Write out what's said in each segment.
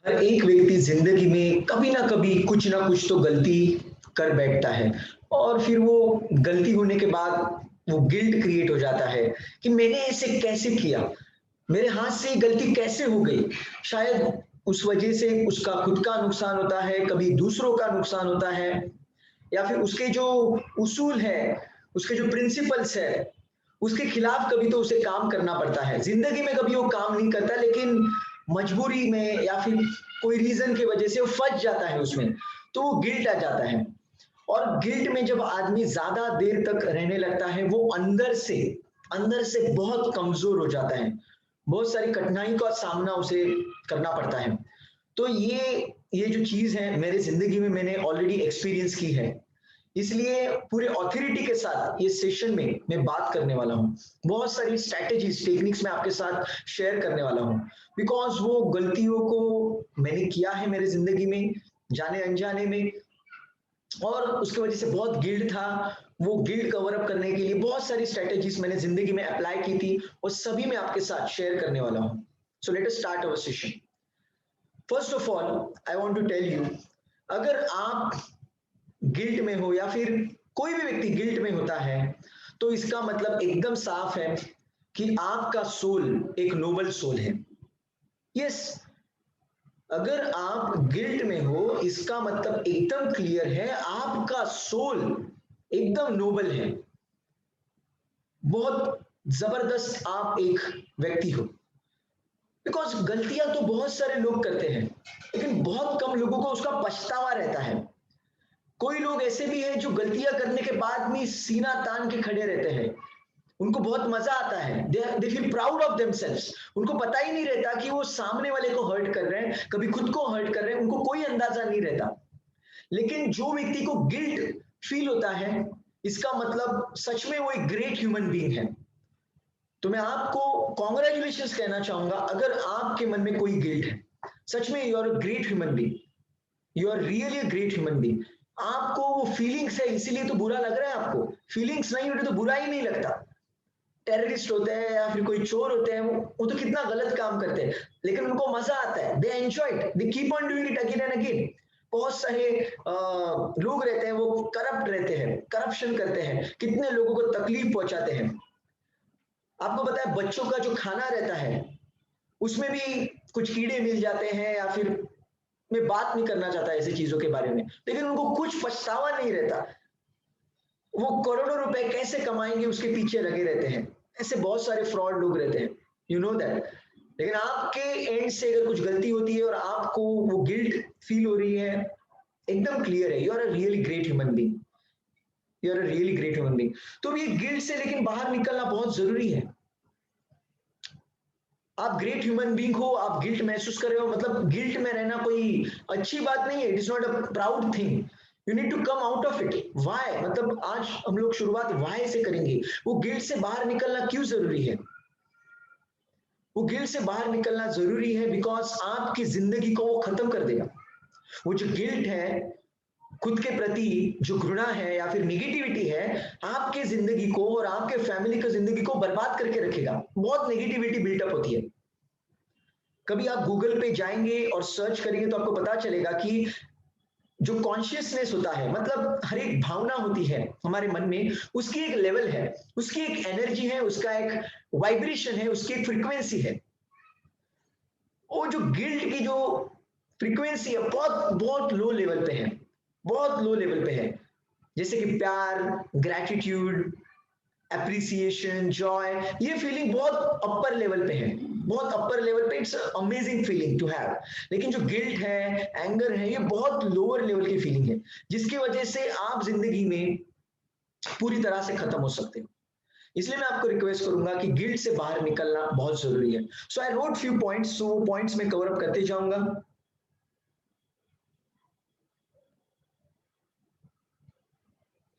हर एक व्यक्ति जिंदगी में कभी ना कुछ तो गलती कर बैठता है और फिर वो गलती होने के बाद वो गिल्ट क्रिएट हो जाता है कि मैंने ऐसे कैसे किया, मेरे हाथ से ये गलती कैसे हो गई। शायद उस वजह से उसका खुद का नुकसान होता है, कभी दूसरों का नुकसान होता है, या फिर उसके जो उसूल है, उसके जो प्रिंसिपल्स है, उसके खिलाफ कभी तो उसे काम करना पड़ता है। जिंदगी में कभी वो काम नहीं करता, लेकिन मजबूरी में या फिर कोई रीजन की वजह से वो फंस जाता है उसमें, तो वो गिल्ट आ जाता है। और गिल्ट में जब आदमी ज्यादा देर तक रहने लगता है, वो अंदर से बहुत कमजोर हो जाता है, बहुत सारी कठिनाई का सामना उसे करना पड़ता है। तो ये जो चीज है मेरे जिंदगी में मैंने ऑलरेडी एक्सपीरियंस की है, इसलिए पूरे ऑथोरिटी के साथ ये सेशन में मैं बात करने वाला हूँ। बहुत सारी स्ट्रैटेजीज टेक्निक्स मैं आपके साथ शेयर करने वाला हूँ, बिकॉज वो गलतियों को मैंने किया है मेरे जिंदगी में, जाने अनजाने में, और उसकी वजह से बहुत गिल्ट था। वो गिल्ट कवर अप करने के लिए बहुत सारी स्ट्रैटेजीज मैंने जिंदगी में अप्लाई की थी, और सभी मैं आपके साथ शेयर करने वाला हूँ। So let us start our session. First of all I want to tell you, अगर आप गिल्ट में हो या फिर कोई भी व्यक्ति गिल्ट में होता है, तो इसका मतलब एकदम साफ है कि आपका सोल एक नोबल सोल है। यस, अगर आप गिल्ट में हो, इसका मतलब एकदम क्लियर है, आपका सोल एकदम नोबल है, बहुत जबरदस्त आप एक व्यक्ति हो। बिकॉज गलतियां तो बहुत सारे लोग करते हैं, लेकिन बहुत कम लोगों को उसका पछतावा रहता है। कोई लोग ऐसे भी हैं जो गलतियां करने के बाद भी सीना तान के खड़े रहते हैं, उनको बहुत मजा आता है, they feel proud of themselves. उनको पता ही नहीं रहता कि वो सामने वाले को हर्ट कर रहे हैं, कभी खुद को हर्ट कर रहे हैं, उनको कोई अंदाजा नहीं रहता। लेकिन जो व्यक्ति को गिल्ट फील होता है, इसका मतलब सच में वो एक ग्रेट ह्यूमन बीइंग है। तो मैं आपको कॉन्ग्रेचुलेशन कहना चाहूंगा, अगर आपके मन में कोई गिल्ट है, सच में you are a great human being, you are really a great human being. आपको वो फीलिंग्स है इसीलिए तो बुरा लग रहा है, आपको फीलिंग्स नहीं होती तो बुरा ही नहीं लगता। टेररिस्ट होते हैं या फिर कोई चोर होते हैं, वो तो कितना गलत काम करते हैं, लेकिन उनको मजा आता है, they enjoy it, they keep on doing it again and again. बहुत सारे लोग रहते हैं, वो करप्ट रहते हैं, करप्शन करते हैं, कितने लोगों को तकलीफ पहुंचाते हैं। आपको पता है बच्चों का जो खाना रहता है, उसमें भी कुछ कीड़े मिल जाते हैं, या फिर मैं बात नहीं करना चाहता ऐसी चीजों के बारे में, लेकिन उनको कुछ पछतावा नहीं रहता। वो करोड़ों रुपए कैसे कमाएंगे उसके पीछे लगे रहते हैं। ऐसे बहुत सारे फ्रॉड लोग रहते हैं, यू नो दैट। लेकिन आपके एंड से अगर कुछ गलती होती है और आपको वो गिल्ट फील हो रही है, एकदम क्लियर है, you are a really great human being, you are a really great human being. तो ये गिल्ट से लेकिन बाहर निकलना बहुत जरूरी है। आप ग्रेट ह्यूमन बीइंग हो, आप गिल्ट महसूस कर रहे हो, मतलब गिल्ट में रहना कोई अच्छी बात नहीं है, it is not a proud thing. You need to come out of it. Why, मतलब आज हम लोग शुरुआत वाई से करेंगे। वो गिल्ट से बाहर निकलना क्यों जरूरी है? वो गिल्ट से बाहर निकलना जरूरी है बिकॉज आपकी जिंदगी को वो खत्म कर देगा। वो जो गिल्ट है, खुद के प्रति जो घृणा है या फिर निगेटिविटी है, आपके जिंदगी को और आपके फैमिली की जिंदगी को बर्बाद करके रखेगा। बहुत नेगेटिविटी बिल्टअप होती है। कभी आप गूगल पे जाएंगे और सर्च करेंगे तो आपको पता चलेगा कि जो कॉन्शियसनेस होता है, मतलब हर एक भावना होती है हमारे मन में, उसकी एक लेवल है, उसकी एक एनर्जी है, उसका एक वाइब्रेशन है, उसकी एक फ्रीक्वेंसी है। वो जो गिल्ट की जो फ्रीक्वेंसी है, बहुत बहुत लो लेवल पे है, बहुत लो लेवल पे है। जैसे कि प्यार, ग्रैटिट्यूड, एप्रिसिएशन, जॉय, ये फीलिंग बहुत अपर लेवल पे है, बहुत अपर लेवल पे। It's amazing feeling to have. लेकिन जो गिल्ट है, एंगर है, ये बहुत लोअर लेवल की फीलिंग है, जिसकी वजह से आप जिंदगी में पूरी तरह से खत्म हो सकते हो। इसलिए मैं आपको रिक्वेस्ट करूंगा कि गिल्ट से बाहर निकलना बहुत जरूरी है। So I wrote few points, so points में कवर अप करते जाऊंगा।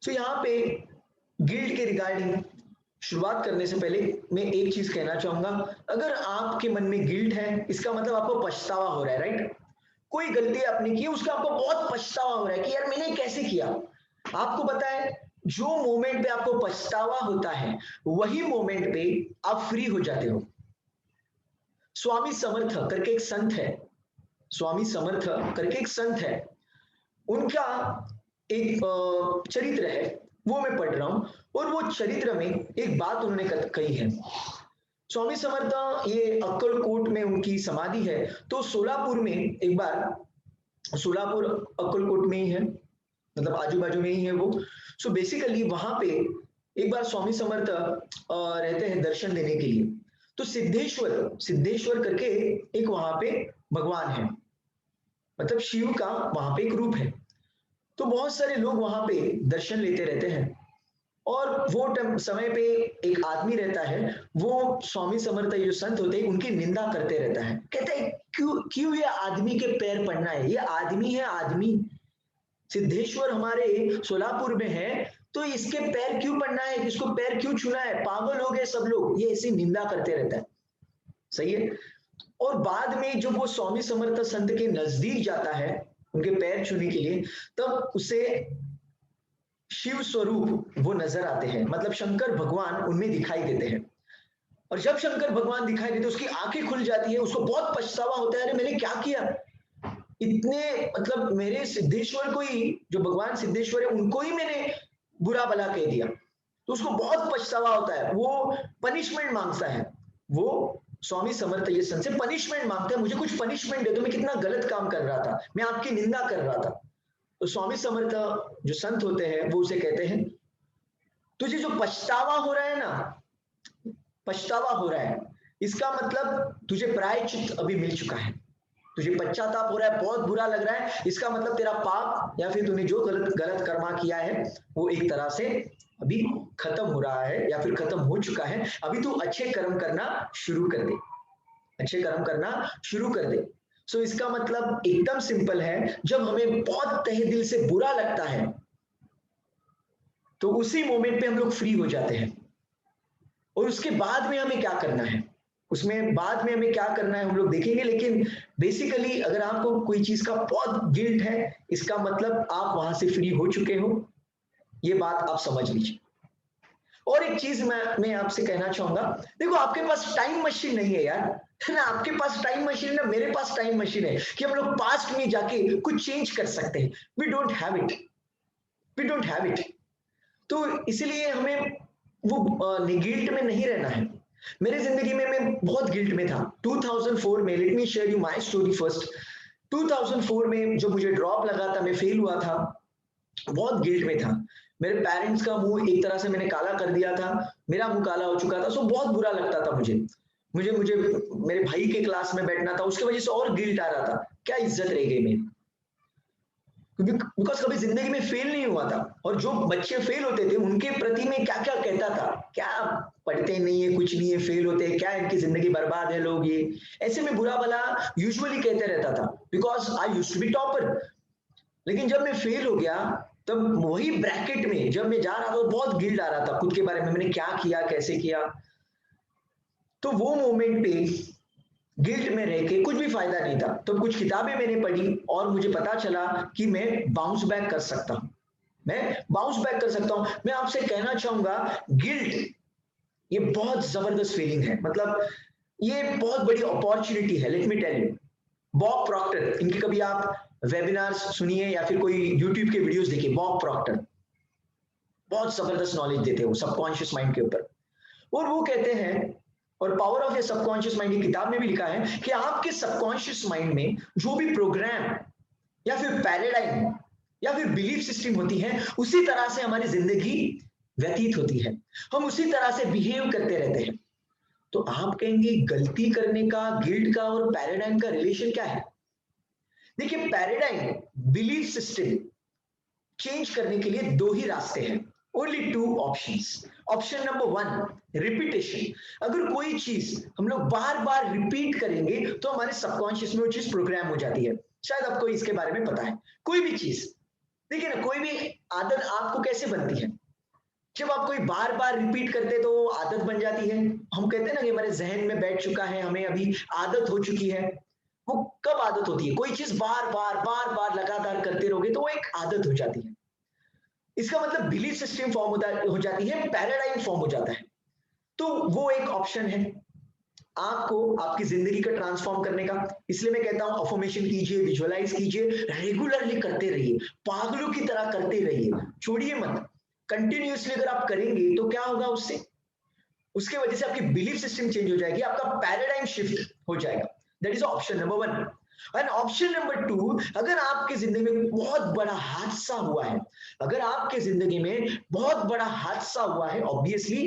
सो यहाँ पे गिल्ट के रिगार्डिंग शुरुआत करने से पहले मैं एक चीज कहना चाहूंगा। अगर आपके मन में गिल्ट है, इसका मतलब आपको पछतावा हो रहा है, राइट? कोई गलती आपने की, उसका आपको बहुत पछतावा हो रहा है कि यार मैंने कैसे किया। आपको पता है, जो मोमेंट पे आपको पछतावा होता है, वही मोमेंट पे आप फ्री हो जाते हो। स्वामी समर्थ करके एक संत है, स्वामी समर्थ करके एक संत है, उनका एक चरित्र है, वो मैं पढ़ रहा हूं। और वो चरित्र में एक बात उन्होंने कही है। स्वामी समर्थ, ये अक्कलकोट में उनकी समाधि है। तो सोलापुर में एक बार, सोलापुर अक्कलकोट में ही है, मतलब आजू बाजू में ही है वो। सो बेसिकली वहां पे एक बार स्वामी समर्थ रहते हैं दर्शन देने के लिए। तो सिद्धेश्वर सिद्धेश्वर करके एक वहां पे भगवान है, मतलब शिव का वहां पे एक रूप है। तो बहुत सारे लोग वहां पे दर्शन लेते रहते हैं। और वो समय पे एक आदमी रहता है, वो स्वामी समर्थ जो संत होते हैं उनकी निंदा करते रहता है। कहते हैं क्यों क्यों ये आदमी के पैर पड़ना है, ये आदमी है आदमी, सिद्धेश्वर हमारे सोलापुर में है, तो इसके पैर क्यों पड़ना है, इसको पैर क्यों छूना है, पागल हो गए सब लोग, ये ऐसी निंदा करते रहता है। सही है। और बाद में जब वो स्वामी समर्थ संत के नजदीक जाता है उनके पैर छूने के लिए, तब उसे शिव स्वरूप वो नजर आते हैं, मतलब शंकर भगवान उनमें दिखाई देते हैं। और जब शंकर भगवान दिखाई देते उसकी आंखें खुल जाती है, उसको बहुत पछतावा होता है, अरे मैंने क्या किया, इतने मतलब मेरे सिद्धेश्वर को ही, जो भगवान सिद्धेश्वर है उनको ही मैंने बुरा भला कह दिया। तो उसको बहुत पछतावा होता है, वो पनिशमेंट मांगता है। वो स्वामी समर्थ ये संत से पनिशमेंट मांगता है, मुझे कुछ पनिशमेंट दे दो, मैं कितना गलत काम कर रहा था, मैं आपकी निंदा कर रहा था। तो स्वामी समर्थ जो संत होते हैं वो उसे कहते हैं, तुझे जो पछतावा हो रहा है ना, पछतावा हो रहा है, इसका मतलब तुझे प्रायश्चित अभी मिल चुका है, तुझे पश्चाताप हो रहा है, बहुत बुरा लग रहा है, इसका मतलब तेरा पाप या फिर तूने जो गलत गलत कर्मा किया है वो एक तरह से अभी खत्म हो रहा है या फिर खत्म हो चुका है। अभी तू अच्छे कर्म करना शुरू कर दे, अच्छे कर्म करना शुरू कर दे। सो इसका मतलब एकदम सिंपल है, जब हमें बहुत तहे दिल से बुरा लगता है तो उसी मोमेंट पे हम लोग फ्री हो जाते हैं। और उसके बाद में हमें क्या करना है, उसमें बाद में हमें क्या करना है हम लोग देखेंगे। लेकिन बेसिकली अगर आपको कोई चीज का बहुत गिल्ट है, इसका मतलब आप वहां से फ्री हो चुके हो, ये बात आप समझ लीजिए। और एक चीज मैं आपसे कहना चाहूंगा, देखो आपके पास टाइम मशीन नहीं है यार, है ना, आपके पास टाइम मशीन है ना, मेरे पास टाइम मशीन है कि हम लोग पास्ट में जाके कुछ चेंज कर सकते हैं। We don't have it, we don't have it. तो इसलिए हमें वो गिल्ट में नहीं रहना है। मेरी जिंदगी में मैं बहुत गिल्ट में था 2004 में। Let me share you my story first. 2004 में जब मुझे ड्रॉप लगा था, मैं फेल हुआ था, बहुत गिल्ट में था। मेरे पेरेंट्स का मुंह एक तरह से मैंने काला कर दिया था, मेरा मुंह काला हो चुका था। सो बहुत बुरा लगता था मुझे मुझे मुझे मेरे भाई के क्लास में बैठना था, उसकी वजह से और गिल्ट आ रहा था, क्या इज्जत रह गई मेरी, बिकॉज कभी जिंदगी में फेल नहीं हुआ था। और जो बच्चे फेल होते थे उनके प्रति में क्या क्या कहता था, क्या पढ़ते नहीं है, कुछ नहीं है, फेल होते हैं, क्या इनकी जिंदगी बर्बाद है, लोग ये ऐसे में बुरा भला यूजुअली कहते रहता था, because I used to be topper. लेकिन जब मैं फेल हो गया, तब वही ब्रैकेट में जब मैं जा रहा था तो बहुत गिल्ट आ रहा था खुद के बारे में, मैंने क्या किया, कैसे किया। तो वो मोमेंट पे गिल्ट में रह के कुछ भी फायदा नहीं था। तो कुछ किताबें मैंने पढ़ी और मुझे पता चला कि मैं बाउंस बैक कर सकता हूं, मैं बाउंस बैक कर सकता हूं। मैं आपसे कहना चाहूंगा, गिल्ट ये बहुत जबरदस्त फीलिंग है, मतलब ये बहुत बड़ी अपॉर्चुनिटी है। Let me tell you, Bob Proctor, इनके कभी आप वेबिनार्स सुनिए या फिर कोई यूट्यूब के वीडियोस देखिए, बॉब प्रॉक्टर बहुत जबरदस्त नॉलेज देते हैं वो सबकॉन्शियस माइंड के ऊपर। और वो कहते हैं, और power of A subconscious mind की किताब में भी लिखा है कि आपके सबकॉन्शियस माइंड में जो भी प्रोग्राम या फिर पैराडाइम या फिर बिलीफ सिस्टम होती है, उसी तरह से हमारी जिंदगी व्यतीत होती है, हम उसी तरह से बिहेव करते रहते हैं। तो आप कहेंगे गलती करने का, गिल्ट का और पैराडाइम का रिलेशन क्या है? देखिए, पैराडाइम, बिलीफ सिस्टम चेंज करने के लिए दो ही रास्ते हैं, only two options. Option number one, repetition. अगर कोई चीज हम लोग बार बार रिपीट करेंगे तो हमारे सबकॉन्शियस में वो चीज प्रोग्राम हो जाती है। शायद आपको इसके बारे में पता है। कोई भी चीज, देखिए ना, कोई भी आदत आपको कैसे बनती है, जब आप कोई बार बार रिपीट करते तो आदत बन जाती है। हम कहते हैं ना कि हमारे जहन में बैठ चुका है, हमें अभी आदत हो चुकी है। वो कब आदत होती है? कोई चीज बार बार लगातार करते रहोगे तो वो एक आदत हो जाती है। इसका मतलब बिलीफ सिस्टम फॉर्म हो जाती है, पैराडाइम फॉर्म हो जाता है। तो वो एक ऑप्शन है। आपको आपकी जिंदगी का ट्रांसफॉर्म करने का। इसलिए मैं कहता हूं अफर्मेशन कीजिए, विजुअलाइज कीजिए, रेगुलरली करते रहिए, पागलों की तरह करते रहिए, छोड़िए मत। कंटिन्यूअसली अगर आप करेंगे तो क्या होगा उससे, उसके वजह से आपकी बिलीफ सिस्टम चेंज हो जाएगी, आपका पैराडाइम शिफ्ट हो जाएगा। That is option number 1। And option number 2, अगर आपके जिंदगी में बहुत बड़ा हादसा हुआ है, अगर आपके जिंदगी में बहुत बड़ा हादसा हुआ है, ऑब्वियसली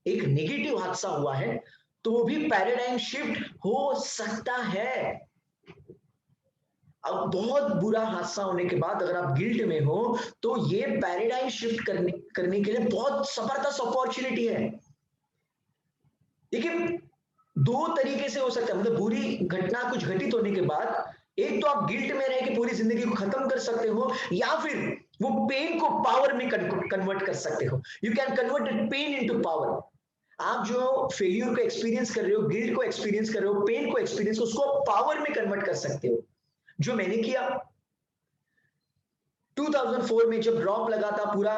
एक नेगेटिव हादसा हुआ है, तो भी पैराडाइम शिफ्ट हो सकता है। अब बहुत बुरा हादसा होने के बाद अगर आप गिल्ट में हो, तो ये पैराडाइम शिफ्ट करने के लिए बहुत जबरदस्त अपॉर्चुनिटी है। देखिए, दो तरीके से हो सकता है, मतलब बुरी घटना कुछ घटित होने के बाद एक तो आप गिल्ट में रह के पूरी जिंदगी को खत्म कर सकते हो, या फिर वो पेन को पावर में कन्वर्ट कर सकते हो। You can convert pain into power. आप जो फेलियर को एक्सपीरियंस कर रहे हो, गिल्ट को एक्सपीरियंस कर रहे हो, पेन को एक्सपीरियंस, उसको पावर में कन्वर्ट कर सकते हो, जो मैंने किया। 2004 में जब ड्रॉप लगा था, पूरा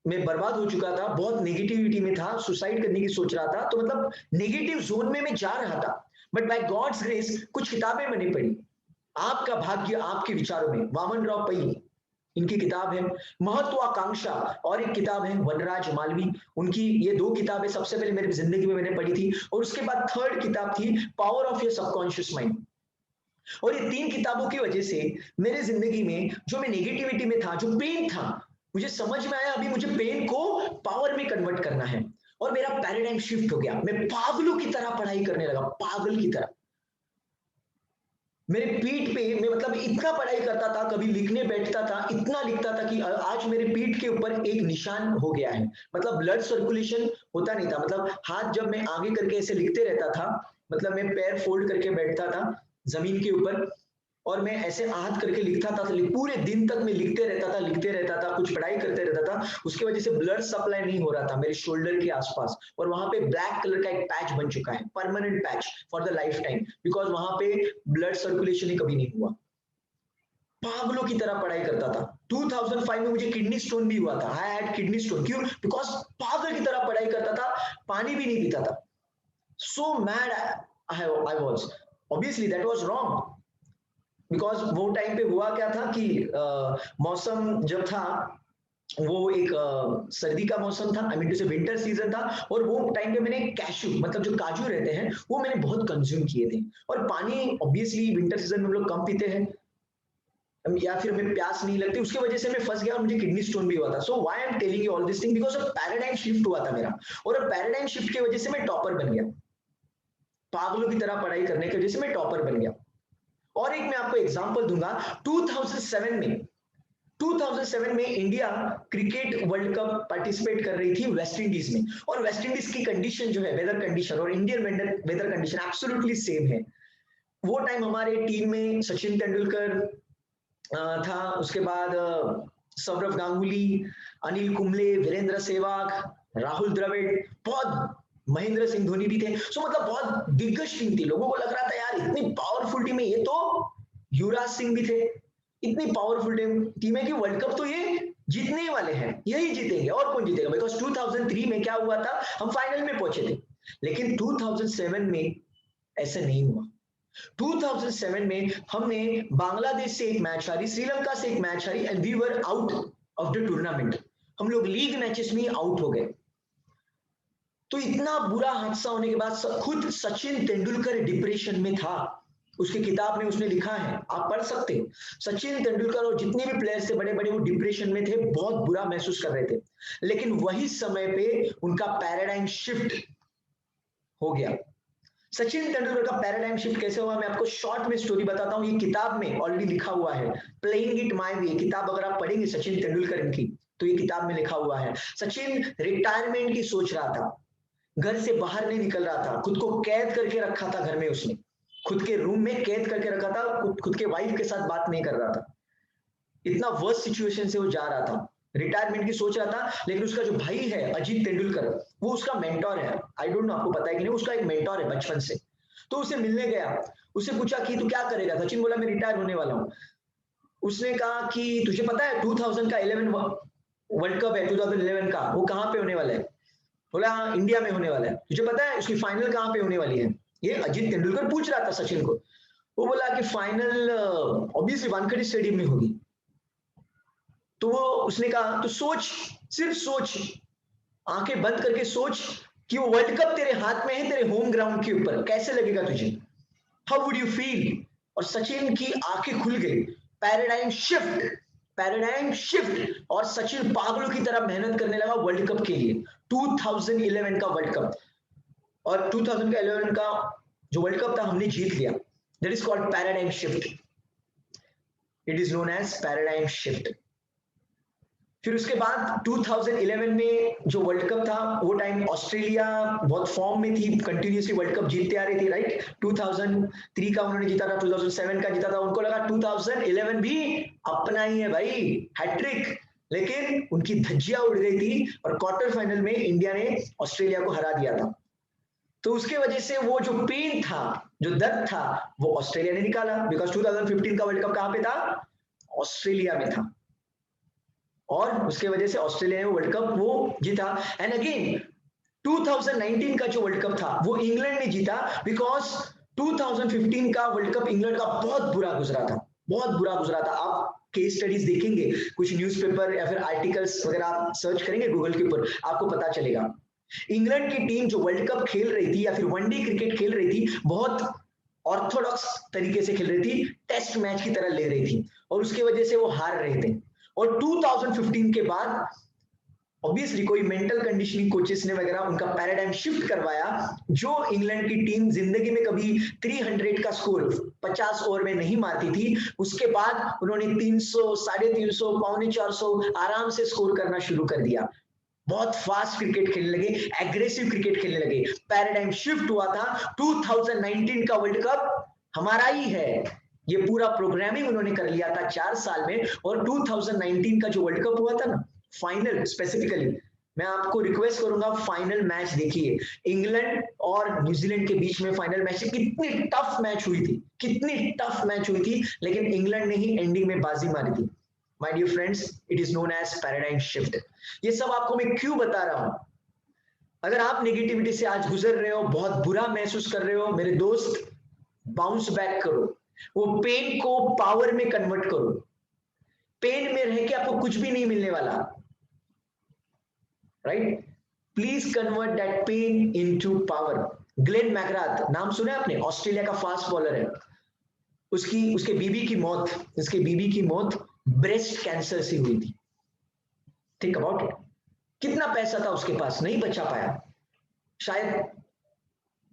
मैं बर्बाद हो चुका था, बहुत नेगेटिविटी में था, सुसाइड करने की सोच रहा था, तो मतलब नेगेटिव जोन में मैं जा रहा था। बट बाय गॉड्स ग्रेस कुछ किताबें मैंने पढ़ी, आपका भाग्य आपके विचारों में, वामन राव पै, इनकी किताब है महत्वाकांक्षा, और एक किताब है वनराज मालवी, उनकी ये दो किताबें सबसे पहले मेरी जिंदगी में मैंने पढ़ी थी। और उसके बाद थर्ड किताब थी power of your subconscious mind. और ये तीन किताबों की वजह से मेरे जिंदगी में जो मैं नेगेटिविटी में था, जो पेन था, मुझे समझ में आया अभी मुझे पेन को पावर में कन्वर्ट करना है, और मेरा पैराडाइम शिफ्ट हो गया। मैं पागलों की तरह पढ़ाई करने लगा, पागल की तरह। मेरे पीठ पे मैं मतलब इतना पढ़ाई करता था, कभी लिखने बैठता था, इतना लिखता था कि आज मेरे पीठ के ऊपर एक निशान हो गया है। मतलब ब्लड सर्कुलेशन होता नहीं था, मतलब हाथ जब मैं आगे करके ऐसे लिखते रहता था, मतलब मैं पैर फोल्ड करके बैठता था जमीन के ऊपर, और मैं ऐसे हाथ करके लिखता था, पूरे दिन तक मैं लिखते रहता था, कुछ पढ़ाई करते रहता था। उसकी वजह से ब्लड सप्लाई नहीं हो रहा था मेरे शोल्डर के आसपास, और वहां पे ब्लैक कलर का एक पैच बन चुका है, permanent patch for the life time, because वहां पे ब्लड सर्कुलेशन ही कभी नहीं हुआ। पागलों की तरह पढ़ाई करता था। 2005 में मुझे किडनी स्टोन भी हुआ था, आई हैड किडनी स्टोन। क्यों? बिकॉज पागल की तरह पढ़ाई करता था, पानी भी नहीं पीता था। So mad I was, obviously that was wrong, because वो टाइम पे हुआ क्या था कि मौसम जब था, वो एक सर्दी का मौसम था, आई मीन टू से विंटर सीजन था, और वो टाइम पे मैंने कैशू, मतलब जो काजू रहते हैं, वो मैंने बहुत कंज्यूम किए थे। और पानी ऑब्वियसली विंटर सीजन में हम लोग कम पीते हैं, या फिर हमें प्यास नहीं लगती, उसकी वजह से मैं फंस गया और मुझे किडनी स्टोन भी हुआ था। So why I am telling you all this thing, because paradigm shift हुआ था मेरा, और पैराडाइम शिफ्ट की वजह से मैं टॉपर बन गया, पागलों की तरह पढ़ाई करने की वजह से मैं टॉपर बन गया। और एक मैं आपको एग्जांपल दूंगा, 2007 में 2007 में India cricket world cup participate कर रही थी वेस्ट इंडीज में, और वेस्ट इंडीज की कंडीशन जो है, वेदर कंडीशन और Indian weather condition absolutely same है। वो टाइम हमारे टीम में सचिन तेंदुलकर था, उसके बाद सौरव गांगुली, अनिल कुंबले, वीरेंद्र सहवाग, राहुल द्रविड़, बहुत महेंद्र सिंह धोनी भी थे। सो मतलब बहुत दिग्गज टीम थी, लोगों को लग रहा था यार इतनी पावरफुल टीम है, ये तो युवराज सिंह भी थे, इतनी पावरफुल टीम है कि वर्ल्ड कप तो ये जीतने वाले हैं, यही जीतेंगे, और कौन जीतेगा, बिकॉज 2003 में क्या हुआ था, हम फाइनल में पहुंचे थे। लेकिन 2007 में ऐसा नहीं हुआ। 2007 में हमने बांग्लादेश से एक मैच हारी, श्रीलंका से एक मैच हारी, and we were out of the tournament. हम लोग लीग मैचेस में आउट हो गए। तो इतना बुरा हादसा होने के बाद खुद सचिन तेंदुलकर डिप्रेशन में था। उसकी किताब में उसने लिखा है, आप पढ़ सकते हो। सचिन तेंदुलकर और जितने भी प्लेयर्स थे बड़े बड़े, वो डिप्रेशन में थे, बहुत बुरा महसूस कर रहे थे। लेकिन वही समय पे उनका पैराडाइम शिफ्ट हो गया। सचिन तेंदुलकर का पैराडाइम शिफ्ट कैसे हुआ, मैं आपको शॉर्ट में स्टोरी बताता हूं, ये किताब में ऑलरेडी लिखा हुआ है, प्लेइंग इट माय वे। किताब अगर आप पढ़ेंगे सचिन तेंदुलकर की, तो ये किताब में लिखा हुआ है। सचिन रिटायरमेंट की सोच रहा था, घर से बाहर नहीं निकल रहा था, खुद को कैद करके रखा था घर में, उसने खुद के रूम में कैद करके रखा था, खुद के वाइफ के साथ बात नहीं कर रहा था, इतना वर्स्ट सिचुएशन से वो जा रहा था, रिटायरमेंट की सोच रहा था। लेकिन उसका जो भाई है अजीत तेंदुलकर, वो उसका मेंटोर है, आई डोंट नो आपको पता है कि नहीं, उसका एक मेंटोर है बचपन से। तो उसे मिलने गया, उससे पूछा कि तू क्या करेगा, सचिन बोला मैं रिटायर होने वाला हूं। उसने कहा कि तुझे पता है 2000 का 11 वर्ल्ड कप है 2011 का, वो कहां पे होने वाला है? बोला हाँ इंडिया में होने वाला है। तुझे पता है उसकी फाइनल कहां पे होने वाली है? ये अजीत तेंदुलकर पूछ रहा था सचिन को। वो बोला कि फाइनल ऑब्वियसली वानखेड़े स्टेडियम में होगी। तो वो उसने कहा तो सोच, सिर्फ सोच, आंखें बंद करके सोच कि वो वर्ल्ड कप तेरे हाथ में है, तेरे होम ग्राउंड के ऊपर, कैसे लगेगा तुझे? How would you feel? और सचिन की आंखें खुल गई। Paradigm shift, paradigm shift. और सचिन पागलों की तरह मेहनत करने लगा वर्ल्ड कप के लिए। 2011 का वर्ल्ड कप, और 2011 का जो वर्ल्ड कप था हमने जीत लिया। That is called paradigm shift. It is known as paradigm shift. फिर उसके बाद 2011 में जो वर्ल्ड कप था, वो टाइम ऑस्ट्रेलिया बहुत फॉर्म में थी, कंटिन्यूसली वर्ल्ड कप जीतते आ रही थी, राइट? 2003 का उन्होंने जीता था, 2007 का जीता था। उनको लगा 2011 भी अपना ही है भाई, हैट्रिक। लेकिन उनकी धज्जियां उड़ गई थी और क्वार्टर फाइनल में इंडिया ने ऑस्ट्रेलिया को हरा दिया था। तो उसके वजह से वो जो पेन था, जो दर्द था, वो ऑस्ट्रेलिया ने निकाला। बिकॉज 2015 का वर्ल्ड कप कहां पे था? ऑस्ट्रेलिया में था। और उसके वजह से ऑस्ट्रेलिया ने वर्ल्ड कप वो जीता। एंड अगेन 2019 का जो वर्ल्ड कप था वो इंग्लैंड ने जीता, बिकॉज 2015 का वर्ल्ड कप इंग्लैंड का बहुत बुरा गुजरा था, बहुत बुरा गुजरा था। आप केस स्टडीज देखेंगे, कुछ न्यूज़पेपर या फिर आर्टिकल्स वगैरह आप सर्च करेंगे गूगल के ऊपर, आपको पता चलेगा। इंग्लैंड की टीम जो वर्ल्ड कप खेल रही थी या फिर वनडे क्रिकेट खेल रही थी, बहुत ऑर्थोडॉक्स तरीके से खेल रही थी, टेस्ट मैच की तरह ले रही थी, और उसकी वजह से वो हार रहे थे। और 2015 के बाद ऑब्वियसली कोई मेंटल कंडीशनिंग कोचेस ने वगैरह उनका पैराडाइम शिफ्ट करवाया। जो इंग्लैंड की टीम जिंदगी में कभी 300 का स्कोर 50 ओवर में नहीं मारती थी, उसके बाद उन्होंने 300, 350, 450 आराम से स्कोर करना शुरू कर दिया। बहुत फास्ट क्रिकेट खेलने लगे, एग्रेसिव क्रिकेट खेलने लगे। पैराडाइम शिफ्ट हुआ था। 2019 का वर्ल्ड कप हमारा ही है, ये पूरा प्रोग्रामिंग उन्होंने कर लिया था 4 साल में। और 2019 का जो वर्ल्ड कप हुआ था ना, फाइनल स्पेसिफिकली, मैं आपको रिक्वेस्ट करूंगा फाइनल मैच देखिए। इंग्लैंड और न्यूजीलैंड के बीच में फाइनल मैच, कितनी टफ मैच हुई थी, कितनी टफ मैच हुई थी, लेकिन इंग्लैंड ने ही एंडिंग में बाजी मारी थी। My dear friends, it is known as paradigm shift. ये सब आपको मैं क्यों बता रहा हूं? अगर आप नेगेटिविटी से आज गुजर रहे हो, बहुत बुरा महसूस कर रहे हो, मेरे दोस्त, बाउंस बैक करो। वो पेन को पावर में कन्वर्ट करो। पेन में रह के आपको कुछ भी नहीं मिलने वाला, right? Please convert that pain into power. Glenn McGrath नाम सुना है आपने? ऑस्ट्रेलिया का फास्ट बॉलर है। उसके बीबी की मौत, उसके बीबी की मौत ब्रेस्ट कैंसर से हुई थी। Think about it. कितना पैसा था उसके पास, नहीं बचा पाया। शायद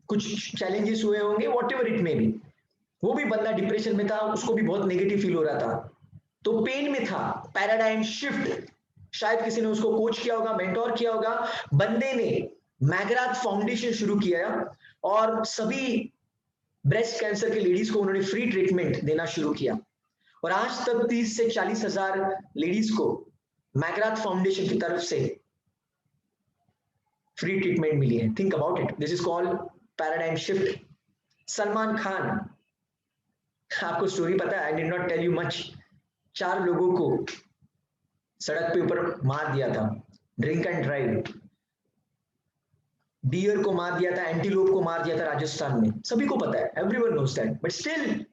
कुछ चैलेंजेस हुए होंगे, what ever it may B. वो भी बंदा डिप्रेशन में था, उसको भी बहुत नेगेटिव फील हो रहा था, तो पेन में था। पैराडाइम शिफ्ट, शायद किसी ने उसको कोच किया होगा, मेंटोर किया होगा। बंदे ने मैकग्राथ फाउंडेशन शुरू किया और सभी ब्रेस्ट कैंसर के लेडीज को उन्होंने फ्री ट्रीटमेंट देना शुरू किया। और आज तक 30 से 40 हजार लेडीज को मैकग्राथ फाउंडेशन की तरफ से फ्री ट्रीटमेंट मिली है। Think about it, this is called paradigm shift. Salman Khan, आपको स्टोरी पता है, I did not tell you much. 4 लोगों को सड़क पे ऊपर मार दिया था, ड्रिंक एंड ड्राइव। डियर को मार दिया था, एंटीलोप को मार दिया था राजस्थान में, सभी को पता है, everyone knows that. But still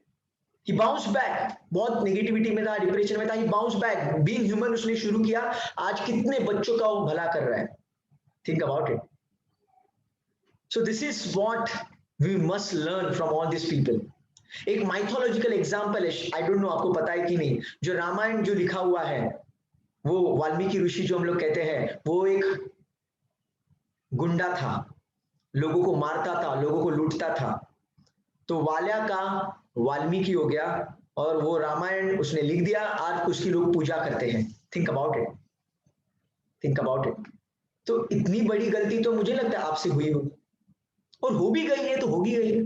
he bounce back. बहुत नेगेटिविटी में था, डिप्रेशन में था, ही बाउंस बैक। बीइंग ह्यूमन उसने शुरू किया। आज कितने बच्चों का वो भला कर रहा है। Think about it. So this is what we must learn from all this people. एक माइथोलॉजिकल एग्जांपल है, आई डोंट नो आपको पता है कि नहीं, जो रामायण जो लिखा हुआ है, वो वाल्मीकि ऋषि जो हम लोग कहते हैं, वो एक गुंडा था, लोगों को मारता था, लोगों को लूटता था। तो वाल्या का वाल्मीकि हो गया और वो रामायण उसने लिख दिया, आज उसकी लोग पूजा करते हैं। Think about it, think about it. तो इतनी बड़ी गलती तो मुझे लगता है आपसे हुई होगी, और हो भी गई है तो होगी गई है।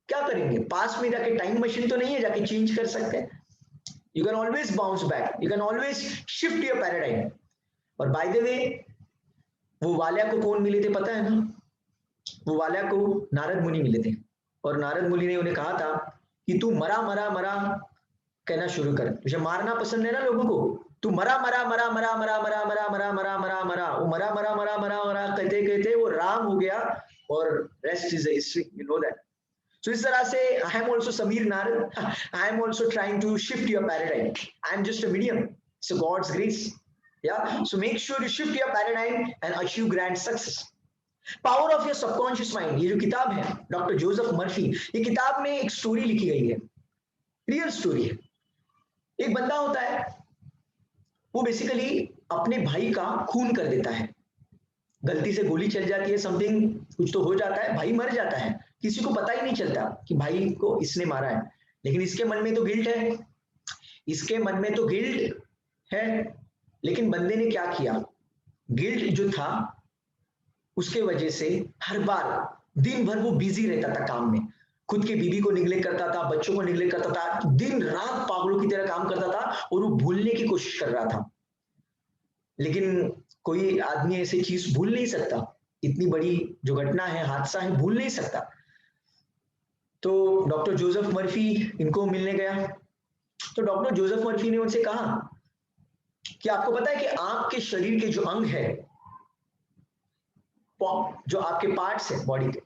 क्या करेंगे? पास में जाके टाइम मशीन तो नहीं है, जाके चेंज कर सकते हैं। You can always bounce back, you can always shift your paradigm. और बाय द वे, वो वाल्या को कौन मिले थे पता है ना? वो वाल्या को नारद मुनि मिले थे, और नारद मुनि ने उन्हें कहा था कि तू मरा मरा मरा कहना शुरू कर। तुझे मारना पसंद है ना लोगों को, तू मरा मरा मरा मरा मरा मरा मरा मरा मरा मरा मरा। वो मरा मरा मरा मरा मरा कहते कहते वो राम हो गया, और rest is history, you know that. So इस तरह से I am also Samir Narad. I am also trying to shift your paradigm. I am just a medium. So God's grace. Yeah. So make sure you shift your paradigm and achieve grand success. Power of your subconscious mind, ये जो किताब है doctor Joseph Murphy, ये किताब में एक story लिखी गई है, रियल स्टोरी है। एक बंदा होता है, वो बेसिकली अपने भाई का खून कर देता है, गलती से गोली चल जाती है, समथिंग कुछ तो हो जाता है, भाई मर जाता है, किसी को पता ही नहीं चलता कि भाई को इसने मारा है, लेकिन इसके मन में तो गिल्ट है, इसके मन में तो गिल्ट है। लेकिन बंदे ने क्या किया, गिल्ट जो था उसके वजह से हर बार दिन भर वो बिजी रहता था काम में, खुद की बीवी को निगलेक्ट करता था, बच्चों को निगलेक्ट करता था, दिन रात पागलों की तरह काम करता था और वो भूलने की कोशिश कर रहा था। लेकिन कोई आदमी ऐसी चीज भूल नहीं सकता, इतनी बड़ी जो घटना है, हादसा है, भूल नहीं सकता। तो डॉक्टर जोसेफ मर्फी इनको मिलने गया, तो डॉक्टर जोसेफ मर्फी ने उनसे कहा कि आपको पता है कि आपके शरीर के जो अंग है, जो आपके पार्ट्स है बॉडी के,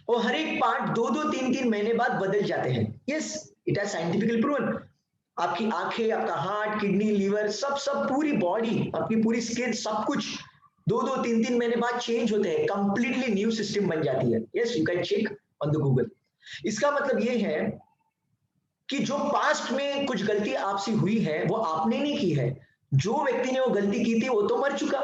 वो हर एक पार्ट 2-2 3-3 महीने बाद बदल जाते हैं। Yes, it has scientifically proven. आपकी आंखें, आपका हार्ट, किडनी, लीवर, सब सब पूरी बॉडी, आपकी पूरी स्किन, सब कुछ 2-2 3-3 महीने बाद चेंज होते हैं, कंप्लीटली न्यू सिस्टम बन जाती है। Yes, you can check on the Google. इसका मतलब ये है कि जो पास्ट में कुछ गलती आपसे हुई है वो आपने नहीं की है, जो व्यक्ति ने वो गलती की थी वो तो मर चुका,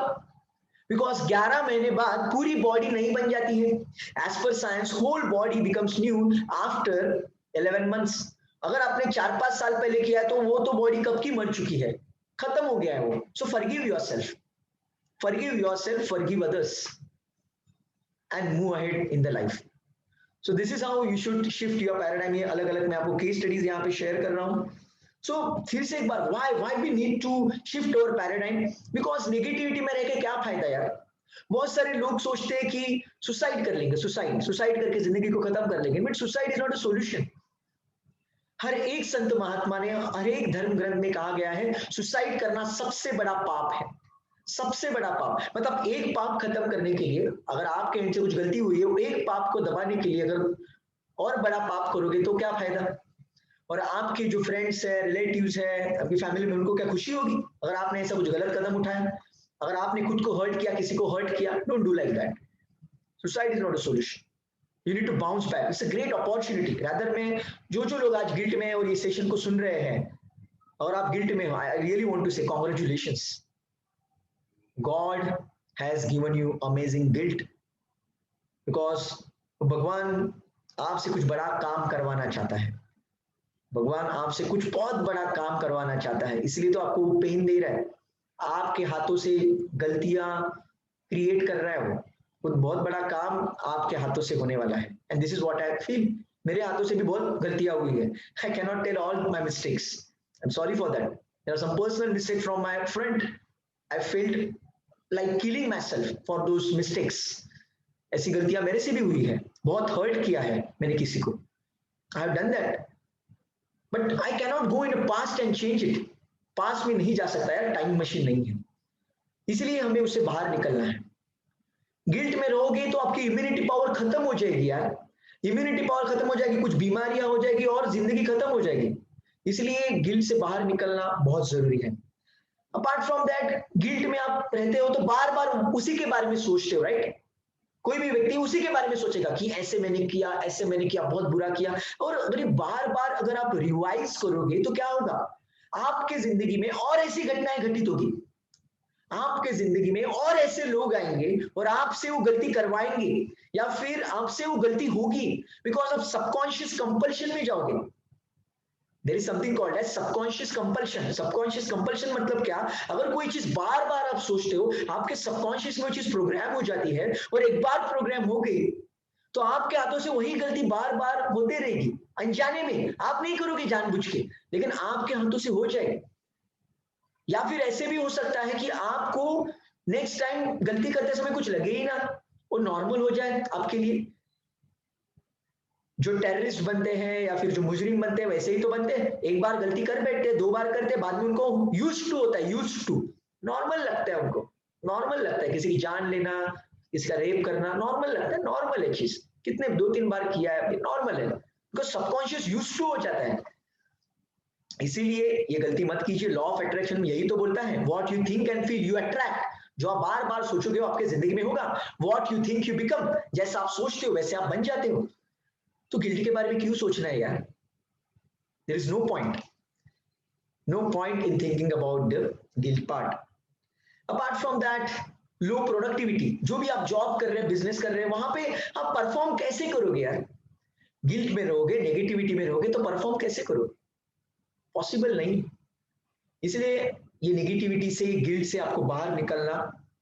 बिकॉज 11 महीने बाद पूरी बॉडी नहीं बन जाती है। As per science whole body becomes new after 11 months. अगर आपने 4-5 साल पहले किया तो वो तो बॉडी कब की मर चुकी है, खत्म हो गया है वो। So forgive yourself, forgive others and move ahead in the life. So this is how you should shift your paradigm. ये अलग अलग मैं आपको केस स्टडीज यहाँ पे शेयर कर रहा हूँ। सो फिर से एक बार, why we need to shift our paradigm, because negativity में रह के क्या फायदा यार। बहुत सारे लोग सोचते हैं कि सुसाइड कर लेंगे, सुसाइड करके जिंदगी को खत्म कर लेंगे, but suicide is not a solution. हर एक संत महात्मा ने, हर एक धर्म ग्रंथ में कहा गया है सुसाइड करना सबसे बड़ा पाप है, सबसे बड़ा पाप। मतलब एक पाप खत्म करने के लिए, अगर आपके एंड से कुछ गलती हुई है, एक पाप को दबाने के लिए अगर और बड़ा पाप करोगे तो क्या फायदा। और आपके जो फ्रेंड्स है, रिलेटिव्स है, आपकी फैमिली में, उनको क्या खुशी होगी अगर आपने ऐसा कुछ गलत कदम उठाया, अगर आपने खुद को हर्ट किया, किसी को हर्ट किया। Don't do like that. Suicide is not a solution, you need to bounce back. It's a great opportunity. Rather में जो लोग आज गिल्ट में और ये सेशन को सुन रहे हैं और आप गिल्ट में हो, आई रियली वांट टू से congratulations, God has given you amazing guilt, because भगवान आपसे कुछ बड़ा काम करवाना चाहता है, भगवान आपसे कुछ बहुत बड़ा काम करवाना चाहता है, इसलिए तो आपको वो पेन दे रहा है, आपके हाथों से गलतियां क्रिएट कर रहा है वो कुछ बहुत बड़ा काम आपके हाथों से होने वाला है। And this is what I feel. मेरे हाथों से भी बहुत गलतियां हुई है, I can not tell all my mistakes, I am sorry for that. There are some personal mistakes from my front, I felt like killing my self for those mistakes. ऐसी गलतियां मेरे से भी हुई है, बहुत हर्ट किया है मैंने किसी को, I have done that, but I cannot go in past and change it. Past में नहीं जा सकता यार, टाइम मशीन नहीं है, इसलिए हमें उससे बाहर निकलना है। गिल्ट में रहोगे तो आपकी इम्यूनिटी पावर खत्म हो जाएगी यार, इम्यूनिटी पावर खत्म हो जाएगी, कुछ बीमारियां हो जाएगी और जिंदगी खत्म हो जाएगी। इसलिए गिल्ट से बाहर निकलना बहुत जरूरी है। अपार्ट फ्रॉम दैट, गिल्ट में आप रहते हो तो बार बार उसी के बारे में सोचते हो, राइट। कोई भी व्यक्ति उसी के बारे में सोचेगा कि ऐसे मैंने किया, ऐसे मैंने किया, बहुत बुरा किया। और अगर बार बार अगर आप रिवाइज करोगे तो क्या होगा, आपके जिंदगी में और ऐसी घटनाएं घटित होगी, आपके जिंदगी में और ऐसे लोग आएंगे और आपसे वो गलती करवाएंगे या फिर आपसे वो गलती होगी, बिकॉज आप सबकॉन्शियस कंपल्शन में जाओगे। There is something called as subconscious compulsion. Subconscious compulsion मतलब क्या, अगर कोई चीज बार बार आप सोचते हो, आपके सबकॉन्शियस में वो चीज प्रोग्राम हो जाती है, और एक बार प्रोग्राम हो गई तो आपके हाथों से वही गलती बार बार होते रहेगी, अनजाने में। आप नहीं करोगे जानबूझ के, लेकिन आपके हाथों से हो जाए। या फिर ऐसे भी हो सकता है कि आपको नेक्स्ट टाइम गलती करते समय कुछ लगे ही ना, वो नॉर्मल हो जाए आपके लिए। जो टेररिस्ट बनते हैं या फिर जो मुजरिम बनते हैं वैसे ही तो बनते हैं, एक बार गलती कर बैठते हैं, 2 बार करते हैं, बाद में उनको यूज्ड टू होता है, यूज्ड टू, नॉर्मल लगता है उनको, नॉर्मल लगता है। किसी की जान लेना, किसी का रेप करना नॉर्मल लगता है, नॉर्मल है चीज, कितने 2-3 बार किया है, नॉर्मल है। बिकॉज सबकॉन्शियस यूज्ड टू हो जाता है। इसीलिए ये गलती मत कीजिए। लॉ ऑफ अट्रैक्शन यही तो बोलता है, what you think and feel you attract. जो आप बार बार सोचोगे वो आपके जिंदगी में होगा। What you think you become, जैसा आप सोचते हो वैसे आप बन जाते हो। तो गिल्ट के बारे में क्यों सोचना है यार? There is no point, no point in thinking about the guilt part. Apart from that, low productivity. जो भी आप जॉब कर रहे हैं, बिजनेस कर रहे हैं, वहां पे आप परफॉर्म कैसे करोगे यार? गिल्ट में रहोगे, नेगेटिविटी में रहोगे तो परफॉर्म कैसे करोगे? पॉसिबल नहीं। इसलिए ये नेगेटिविटी से, गिल्ट से आपको बाहर निकलना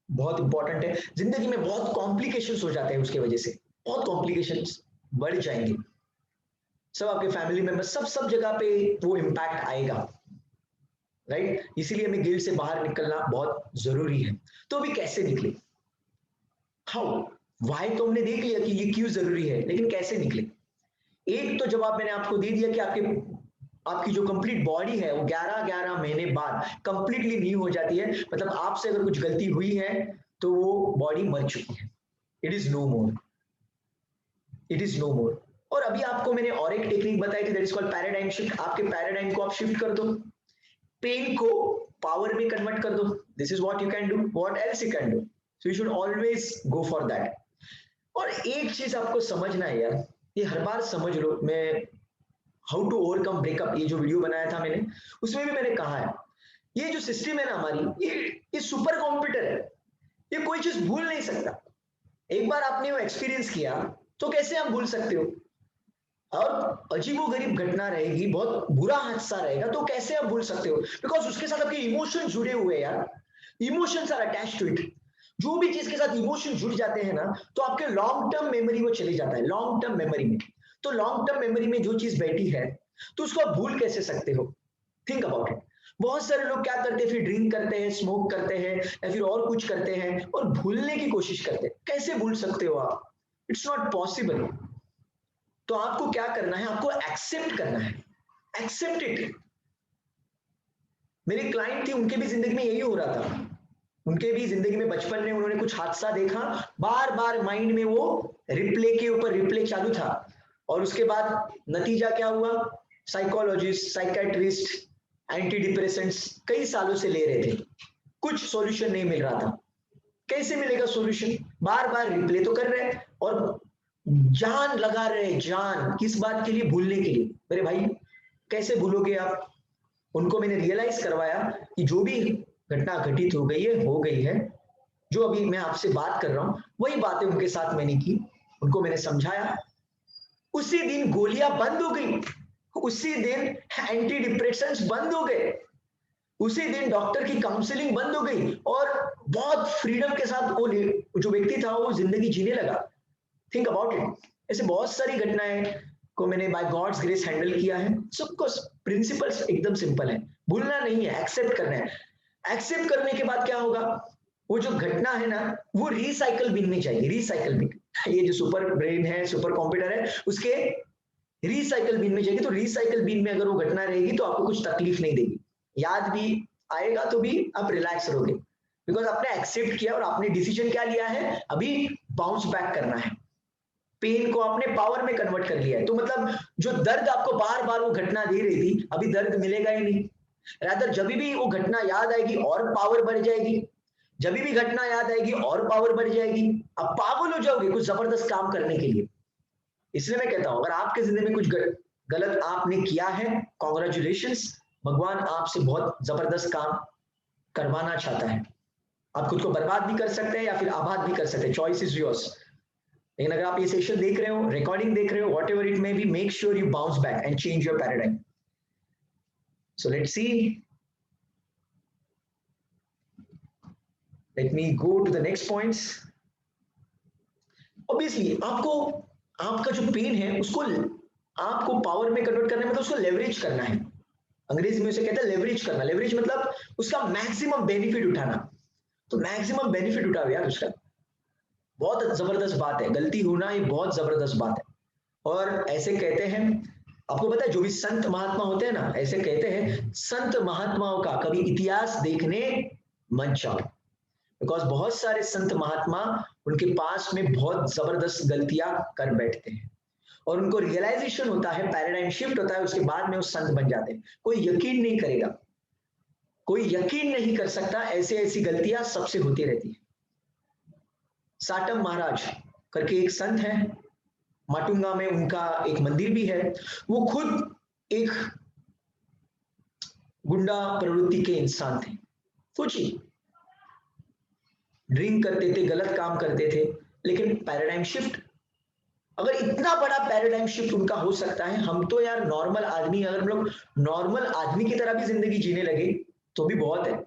बहुत इंपॉर्टेंट है। जिंदगी में बहुत कॉम्प्लिकेशंस हो जाते हैं उसके वजह से, बहुत कॉम्प्लिकेशंस बढ़ जाएंगे। सब आपके फैमिली मेंबर, सब सब जगह पे वो इम्पैक्ट आएगा, राइट? इसीलिए हमें गिल्ट से बाहर निकलना बहुत जरूरी है। तो अभी कैसे निकले? हाउ? वाई तो हमने देख लिया कि ये क्यों जरूरी है, लेकिन कैसे निकले? एक तो जवाब मैंने आपको दे दिया कि आपकी जो कंप्लीट बॉडी है वो 11-11 महीने बाद कंप्लीटली न्यू हो जाती है। मतलब आपसे अगर कुछ गलती हुई है तो वो बॉडी मर चुकी है। It is no more, it is no more. और अभी आपको मैंने और एक टेक्निक बताई थी, that is called paradigm shift. आपके पैराडाइम को आप शिफ्ट कर दो, पेन को पावर में कन्वर्ट कर दो। This is what you can do, what else you can do. So you should always go for that. और एक चीज आपको समझना है यार, ये हर बार समझ लो। मैं हाउ टू ओवरकम ब्रेकअप, ये जो वीडियो बनाया था मैंने, उसमें भी मैंने कहा है ये जो सिस्टम है ना हमारी, ये सुपर कंप्यूटर है। ये कोई चीज भूल नहीं सकता। एक बार आपने वो एक्सपीरियंस किया तो कैसे आप भूल सकते हो? और अजीबोगरीब घटना रहेगी, बहुत बुरा हादसा रहेगा, तो कैसे आप भूल सकते हो? बिकॉज उसके साथ आपके इमोशन जुड़े हुए हैं यार। Emotions are attached to it. जो भी चीज के साथ इमोशन जुड़ जाते हैं ना, तो आपके लॉन्ग टर्म मेमोरी वो चले जाता है, लॉन्ग टर्म मेमोरी में। तो लॉन्ग टर्म मेमोरी में जो चीज बैठी है तो उसको आप भूल कैसे सकते हो? Think about it. बहुत सारे लोग क्या करते हैं, फिर ड्रिंक करते हैं, स्मोक करते हैं, या फिर और कुछ करते हैं और भूलने की कोशिश करते हैं। कैसे भूल सकते हो आप? It's not possible. तो आपको क्या करना है? आपको एक्सेप्ट करना है, एक्सेप्ट इट। मेरी क्लाइंट थी, उनके भी जिंदगी में यही हो रहा था। उनके भी जिंदगी में बचपन में उन्होंने कुछ हादसा देखा, बार बार माइंड में वो रिप्ले के ऊपर रिप्ले चालू था। और उसके बाद नतीजा क्या हुआ? साइकोलॉजिस्ट, साइकेट्रिस्ट, एंटी डिप्रेसेंट्स कई सालों से ले रहे थे, कुछ सॉल्यूशन नहीं मिल रहा था। कैसे मिलेगा सॉल्यूशन? बार बार रिप्ले तो कर रहे हैं और जान लगा रहे, जान किस बात के लिए? भूलने के लिए। मेरे भाई कैसे भूलोगे आप? उनको मैंने रियलाइज करवाया कि जो भी घटना घटित हो गई है। जो अभी मैं आपसे बात कर रहा हूं वही बातें उनके साथ मैंने की, उनको मैंने समझाया। उसी दिन गोलियां बंद हो गई, उसी दिन एंटी डिप्रेशंस बंद हो गए, उसी दिन डॉक्टर की काउंसलिंग बंद हो गई और बहुत फ्रीडम के साथ वो जो व्यक्ति था वो जिंदगी जीने लगा। Think about it. ऐसे बहुत सारी घटनाएं को मैंने बाय गॉड्स ग्रेस हैंडल किया है। सबको प्रिंसिपल्स एकदम सिंपल है, भूलना नहीं है, एक्सेप्ट करना है। एक्सेप्ट करने के बाद क्या होगा? वो जो घटना है ना, वो रिसाइकल बिन में जाएगी, रिसाइकल बिन। ये जो सुपर ब्रेन है, सुपर कंप्यूटर है, उसके रिसाइकल बिन में जाएगी। तो रिसाइकल बिन में अगर वो घटना रहेगी तो आपको कुछ तकलीफ नहीं देगी, याद भी आएगा तो भी आप रिलैक्स रहोगे, बिकॉज आपने एक्सेप्ट किया और आपने डिसीजन क्या लिया है? अभी बाउंस बैक करना है। पेन को आपने पावर में कन्वर्ट कर लिया है। तो मतलब जो दर्द आपको बार बार वो घटना दे रही थी, अभी दर्द मिलेगा ही नहीं। रादर जब भी वो घटना याद आएगी और पावर बढ़ जाएगी, जब भी घटना याद आएगी और पावर बढ़ जाएगी। अब पागल हो जाओगे कुछ जबरदस्त काम करने के लिए। इसलिए मैं कहता हूं, अगर आपके जिंदगी में कुछ गलत आपने किया है, कॉन्ग्रेचुलेशंस, भगवान आपसे बहुत जबरदस्त काम करवाना चाहता है। आप खुद को बर्बाद भी कर सकते हैं या फिर आबाद भी कर सकते हैं, चॉइस इज योर्स। लेकिन अगर आप ये सेशन देख रहे हो, रिकॉर्डिंग देख रहे हो, whatever it may be, make sure you bounce back and change your paradigm. So let's see, let me go to the next points. Obviously आपका जो पेन है उसको आपको पावर में कन्वर्ट करना है, मतलब उसको लेवरेज करना है। अंग्रेजी में उसे कहते हैं लेवरेज करना। लेवरेज मतलब उसका मैक्सिमम बेनिफिट उठाना। तो मैक्सिमम बेनिफिट उठाओ यार उसका। बहुत जबरदस्त बात है, गलती होना ये बहुत जबरदस्त बात है। और ऐसे कहते हैं, आपको पता है जो भी संत महात्मा होते हैं ना, ऐसे कहते हैं संत महात्माओं का कभी इतिहास देखने मत जाओ, बिकॉज बहुत सारे संत महात्मा उनके पास में बहुत जबरदस्त गलतियां कर बैठते हैं। और उनको रियलाइजेशन होता है, पैराडाइम शिफ्ट होता है, उसके बाद में वो संत बन जाते हैं। कोई यकीन नहीं करेगा, कोई यकीन नहीं कर सकता, ऐसे ऐसी गलतियां सबसे होती रहती है। साटम महाराज करके एक संत है, माटुंगा में उनका एक मंदिर भी है। वो खुद एक गुंडा प्रवृत्ति के इंसान थे। सोचिए, ड्रिंक करते थे, गलत काम करते थे, लेकिन पैराडाइम शिफ्ट, अगर इतना बड़ा पैराडाइम शिफ्ट उनका हो सकता है, हम तो यार नॉर्मल आदमी, अगर हम लोग नॉर्मल आदमी की तरह भी जिंदगी जीने लगे तो भी बहुत है।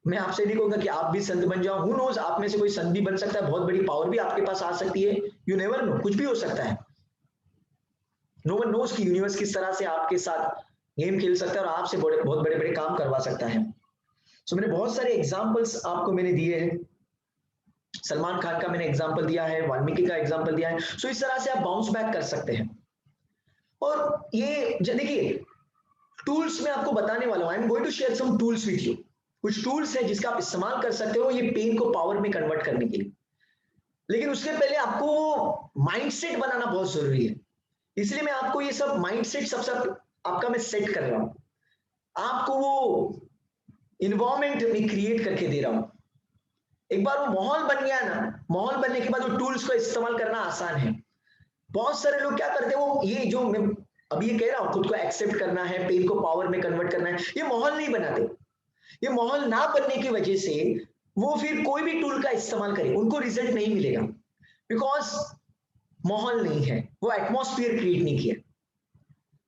मैं आपसे नहीं कहूंगा कि आप भी संत बन जाओ, हु नोज, आप में से कोई संत भी बन सकता है, बहुत बड़ी पावर भी आपके पास आ सकती है, यू नेवर नो, कुछ भी हो सकता है। नो वन नोज कि यूनिवर्स किस तरह से आपके साथ गेम खेल सकता है और आपसे बहुत बड़े बड़े काम करवा सकता है। सो मैंने बहुत सारे एग्जाम्पल्स आपको मैंने दिए हैं, सलमान खान का मैंने एग्जाम्पल दिया है, वाल्मीकि का एग्जाम्पल दिया है। सो इस तरह से आप बाउंस बैक कर सकते हैं। और ये देखिए, टूल्स मैं आपको बताने वाला हूं, I am going to share some tools with you. कुछ टूल्स है जिसका आप इस्तेमाल कर सकते हो ये पेन को पावर में कन्वर्ट करने के लिए। लेकिन उसके पहले आपको माइंडसेट बनाना बहुत जरूरी है, इसलिए मैं आपको ये सब माइंडसेट सबसे आपका मैं सेट कर रहा हूं, आपको वो इन्वायरमेंट में क्रिएट करके दे रहा हूं। एक बार वो माहौल बन गया ना, माहौल बनने के बाद वो टूल्स को इस्तेमाल करना आसान है। बहुत सारे लोग क्या करते हैं, वो ये जो मैं अभी ये कह रहा हूं, खुद को एक्सेप्ट करना है, पेन को पावर में कन्वर्ट करना है, ये माहौल नहीं बनाते। ये माहौल ना बनने की वजह से वो फिर कोई भी टूल का इस्तेमाल करे उनको रिजल्ट नहीं मिलेगा, बिकॉज माहौल नहीं है, वो एटमॉस्फेयर क्रिएट नहीं किया।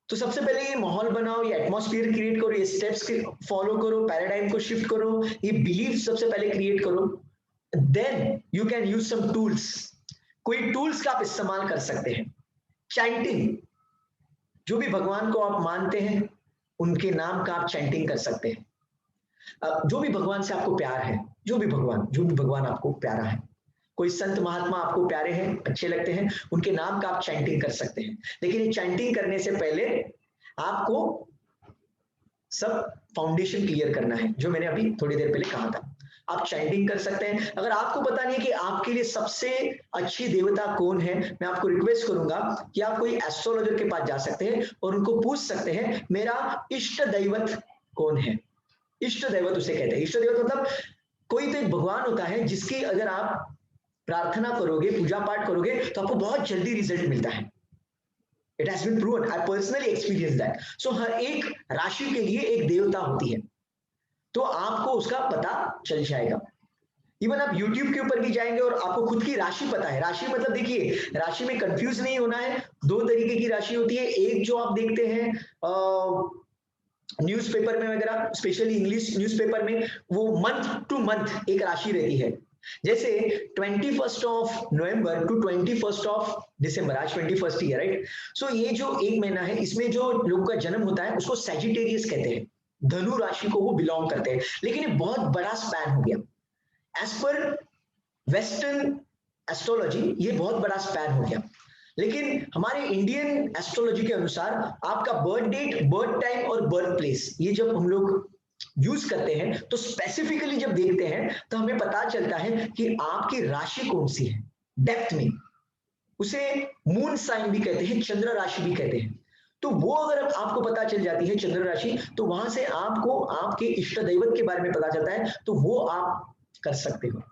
तो सबसे पहले ये माहौल बनाओ, ये एटमॉस्फेयर क्रिएट करो, ये स्टेप्स फॉलो करो, पैराडाइम को शिफ्ट करो, ये बिलीफ सबसे पहले क्रिएट करो, then you can use some tools. कोई टूल्स का आप इस्तेमाल कर सकते हैं। चैंटिंग, जो भी भगवान को आप मानते हैं उनके नाम का आप चैंटिंग कर सकते हैं। जो भी भगवान से आपको प्यार है, जो भी भगवान आपको प्यारा है, कोई संत महात्मा आपको प्यारे हैं, अच्छे लगते हैं, उनके नाम का आप चैंटिंग कर सकते हैं। लेकिन ये चैंटिंग करने से पहले आपको सब फाउंडेशन क्लियर करना है, जो मैंने अभी थोड़ी देर पहले कहा था। आप चैंटिंग कर सकते हैं। अगर आपको पता नहीं कि आपके लिए सबसे अच्छी देवता कौन है, मैं आपको रिक्वेस्ट करूंगा कि आप कोई एस्ट्रोलॉजर के पास जा सकते हैं और उनको पूछ सकते हैं मेरा इष्ट दैवत कौन है। इष्ट दैवत उसे कहते हैं। इष्ट दैवत मतलब कोई तो एक भगवान होता है जिसकी अगर आप प्रार्थना करोगे, पूजा पाठ करोगे तो आपको बहुत जल्दी रिजल्ट मिलता है। It has been proven, I personally experience that. So हर एक राशि के लिए एक देवता होती है, तो आपको उसका पता चल जाएगा। इवन आप YouTube के ऊपर भी जाएंगे और आपको खुद की राशि पता है। राशि मतलब देखिए, राशि में कंफ्यूज नहीं होना है। दो तरीके की राशि होती है, एक जो आप देखते हैं न्यूज़पेपर में वगैरह, स्पेशली इंग्लिश न्यूज़पेपर में, वो मंथ टू मंथ एक राशि रहती है। जैसे 21 of November to 21 of December, आज 21 ही है, राइट। सो ये जो एक महीना है, इसमें जो लोगों का जन्म होता है उसको सैजिटेरियस कहते हैं, धनु राशि को वो बिलोंग करते हैं। लेकिन ये बहुत बड़ा स्पैन हो गया एज पर वेस्टर्न एस्ट्रोलॉजी, ये बहुत बड़ा स्पैन हो गया। लेकिन हमारे इंडियन एस्ट्रोलॉजी के अनुसार आपका बर्थ डेट, बर्थ टाइम और बर्थ प्लेस, ये जब हम लोग यूज करते हैं तो स्पेसिफिकली जब देखते हैं तो हमें पता चलता है कि आपकी राशि कौन सी है डेप्थ में। उसे मून साइन भी कहते हैं, चंद्र राशि भी कहते हैं। तो वो अगर आपको पता चल जाती है चंद्र राशि, तो वहां से आपको आपके इष्ट दैवत के बारे में पता चलता है, तो वो आप कर सकते हो।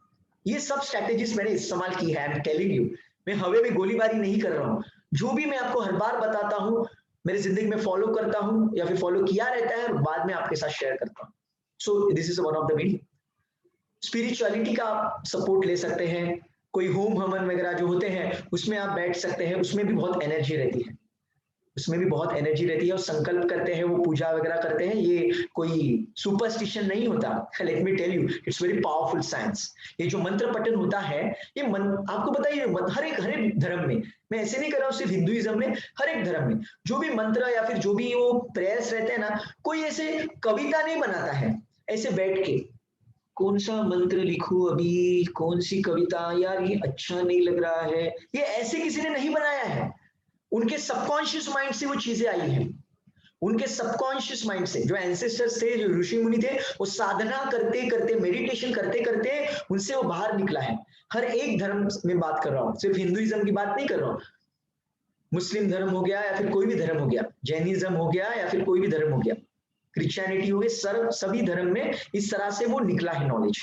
ये सब स्ट्रैटेजीज मैंने इस्तेमाल की है, आई एम टेलिंग यू। मैं हवे में गोलीबारी नहीं कर रहा हूं, जो भी मैं आपको हर बार बताता हूं मेरी जिंदगी में फॉलो करता हूं या फिर फॉलो किया रहता है और बाद में आपके साथ शेयर करता हूं। सो this is one of the way. Spirituality का सपोर्ट ले सकते हैं, कोई होम हवन वगैरह जो होते हैं उसमें आप बैठ सकते हैं, उसमें भी बहुत एनर्जी रहती है, उसमें भी बहुत एनर्जी रहती है। और संकल्प करते हैं, वो पूजा वगैरह करते हैं, ये कोई सुपरस्टिशन नहीं होता। Let me tell you, it's very powerful science. ये जो मंत्र पठन होता है, ये आपको बताइए हर एक धर्म में, मैं ऐसे नहीं कर रहा हूँ सिर्फ हिंदुइज्म में, हर एक धर्म में जो भी मंत्र या फिर जो भी वो प्रेयर्स रहते हैं ना, कोई ऐसे कविता नहीं बनाता है ऐसे बैठ के, कौन सा मंत्र लिखूं अभी, कौन सी कविता, यार ये अच्छा नहीं लग रहा है, ये ऐसे किसी ने नहीं बनाया है। उनके सबकॉन्शियस माइंड से वो चीजें आई हैं, उनके सबकॉन्शियस माइंड से। जो एंसेस्टर्स थे, जो ऋषि मुनि थे, वो साधना करते करते, मेडिटेशन करते करते उनसे वो बाहर निकला है। हर एक धर्म में बात कर रहा हूं, सिर्फ हिंदुइज्म की बात नहीं कर रहा हूं। मुस्लिम धर्म हो गया या फिर कोई भी धर्म हो गया, जैनिज्म हो गया या फिर कोई भी धर्म हो गया, क्रिश्चियनिटी हो गई, सभी धर्म में इस तरह से वो निकला है नॉलेज।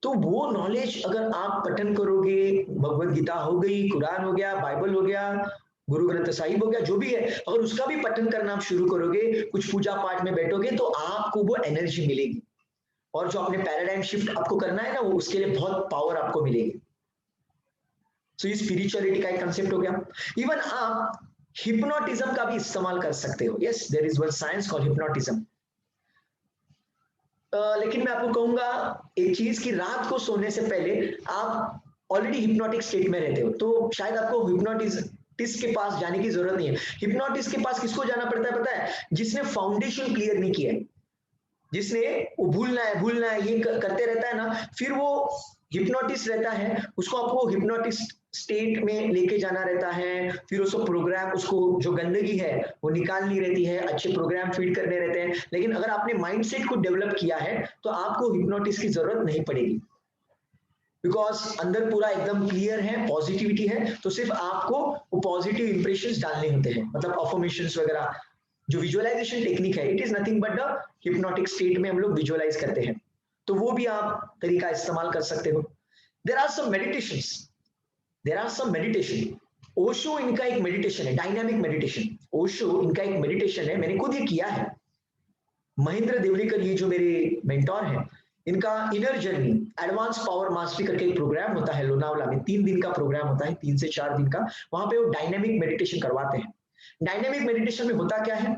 तो वो नॉलेज अगर आप पठन करोगे, भगवत गीता हो गई, कुरान हो गया, बाइबल हो गया, गुरु ग्रंथ साहिब हो गया, जो भी है, अगर उसका भी पठन करना आप शुरू करोगे, कुछ पूजा पाठ में बैठोगे, तो आपको वो एनर्जी मिलेगी। और जो अपने पैराडाइम शिफ्ट आपको करना है ना, वो उसके लिए बहुत पावर आपको मिलेगी। सो ये स्पिरिचुअलिटी का एक कंसेप्ट हो गया। इवन आप हिप्नोटिज्म का भी इस्तेमाल कर सकते हो। Yes, there is one science called hypnotism. लेकिन मैं आपको कहूंगा एक चीज की, रात को सोने से पहले आप ऑलरेडी हिप्नोटिक स्टेट में रहते हो, तो शायद आपको हिप्नोटिस्ट के पास जाने की जरूरत नहीं है। हिप्नोटिस्ट के पास किसको जाना पड़ता है पता है? जिसने फाउंडेशन क्लियर नहीं किया है, जिसने वो भूलना है ये करते रहता है ना, फिर वो हिप्नोटिस्ट रहता है, उसको आपको हिप्नोटिस्ट स्टेट में लेके जाना रहता है, फिर उसको प्रोग्राम, उसको जो गंदगी है वो निकालनी रहती है, अच्छे प्रोग्राम फीड करने रहते हैं। लेकिन अगर आपने माइंडसेट को डेवलप किया है तो आपको हिप्नोटिस्ट की जरूरत नहीं पड़ेगी, बिकॉज अंदर पूरा एकदम क्लियर है, पॉजिटिविटी है, तो सिर्फ आपको वो पॉजिटिव इंप्रेशंस डालने होते हैं, मतलब अफर्मेशंस वगैरह। जो विजुअलाइजेशन टेक्निक है, it is nothing but the hypnotic state में हम लोग विजुअलाइज करते हैं, तो वो भी आप तरीका इस्तेमाल कर सकते हो। There are some meditations, there are some meditation. Osho इनका एक मेडिटेशन है, डायनामिक मेडिटेशन। ओशो इनका एक मेडिटेशन है, मैंने खुद ये किया है। महेंद्र देवलीकर, ये जो मेरे मेंटोर हैं, इनका inner journey advance power mastery करके एक प्रोग्राम होता है लोनावला में, 3 दिन का प्रोग्राम होता है, 3 से 4 दिन का। वहां पे वो डायनामिक मेडिटेशन करवाते हैं। डायनामिक मेडिटेशन में होता क्या है,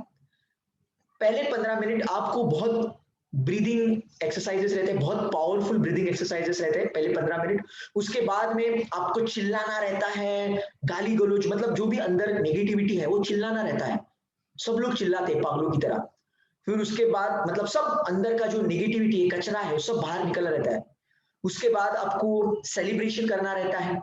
पहले 15 मिनट आपको बहुत ब्रीदिंग एक्सरसाइजेस रहते हैं, बहुत पावरफुल ब्रीदिंग एक्सरसाइजेस रहते हैं पहले 15 मिनट। उसके बाद में आपको चिल्लाना रहता है, गाली गलौज, मतलब जो भी अंदर नेगेटिविटी है वो चिल्लाना रहता है, सब लोग चिल्लाते हैं पागलों की तरह। फिर उसके बाद मतलब सब अंदर का जो नेगेटिविटी है, कचरा है, सब बाहर निकल रहता है। उसके बाद आपको सेलिब्रेशन करना रहता है,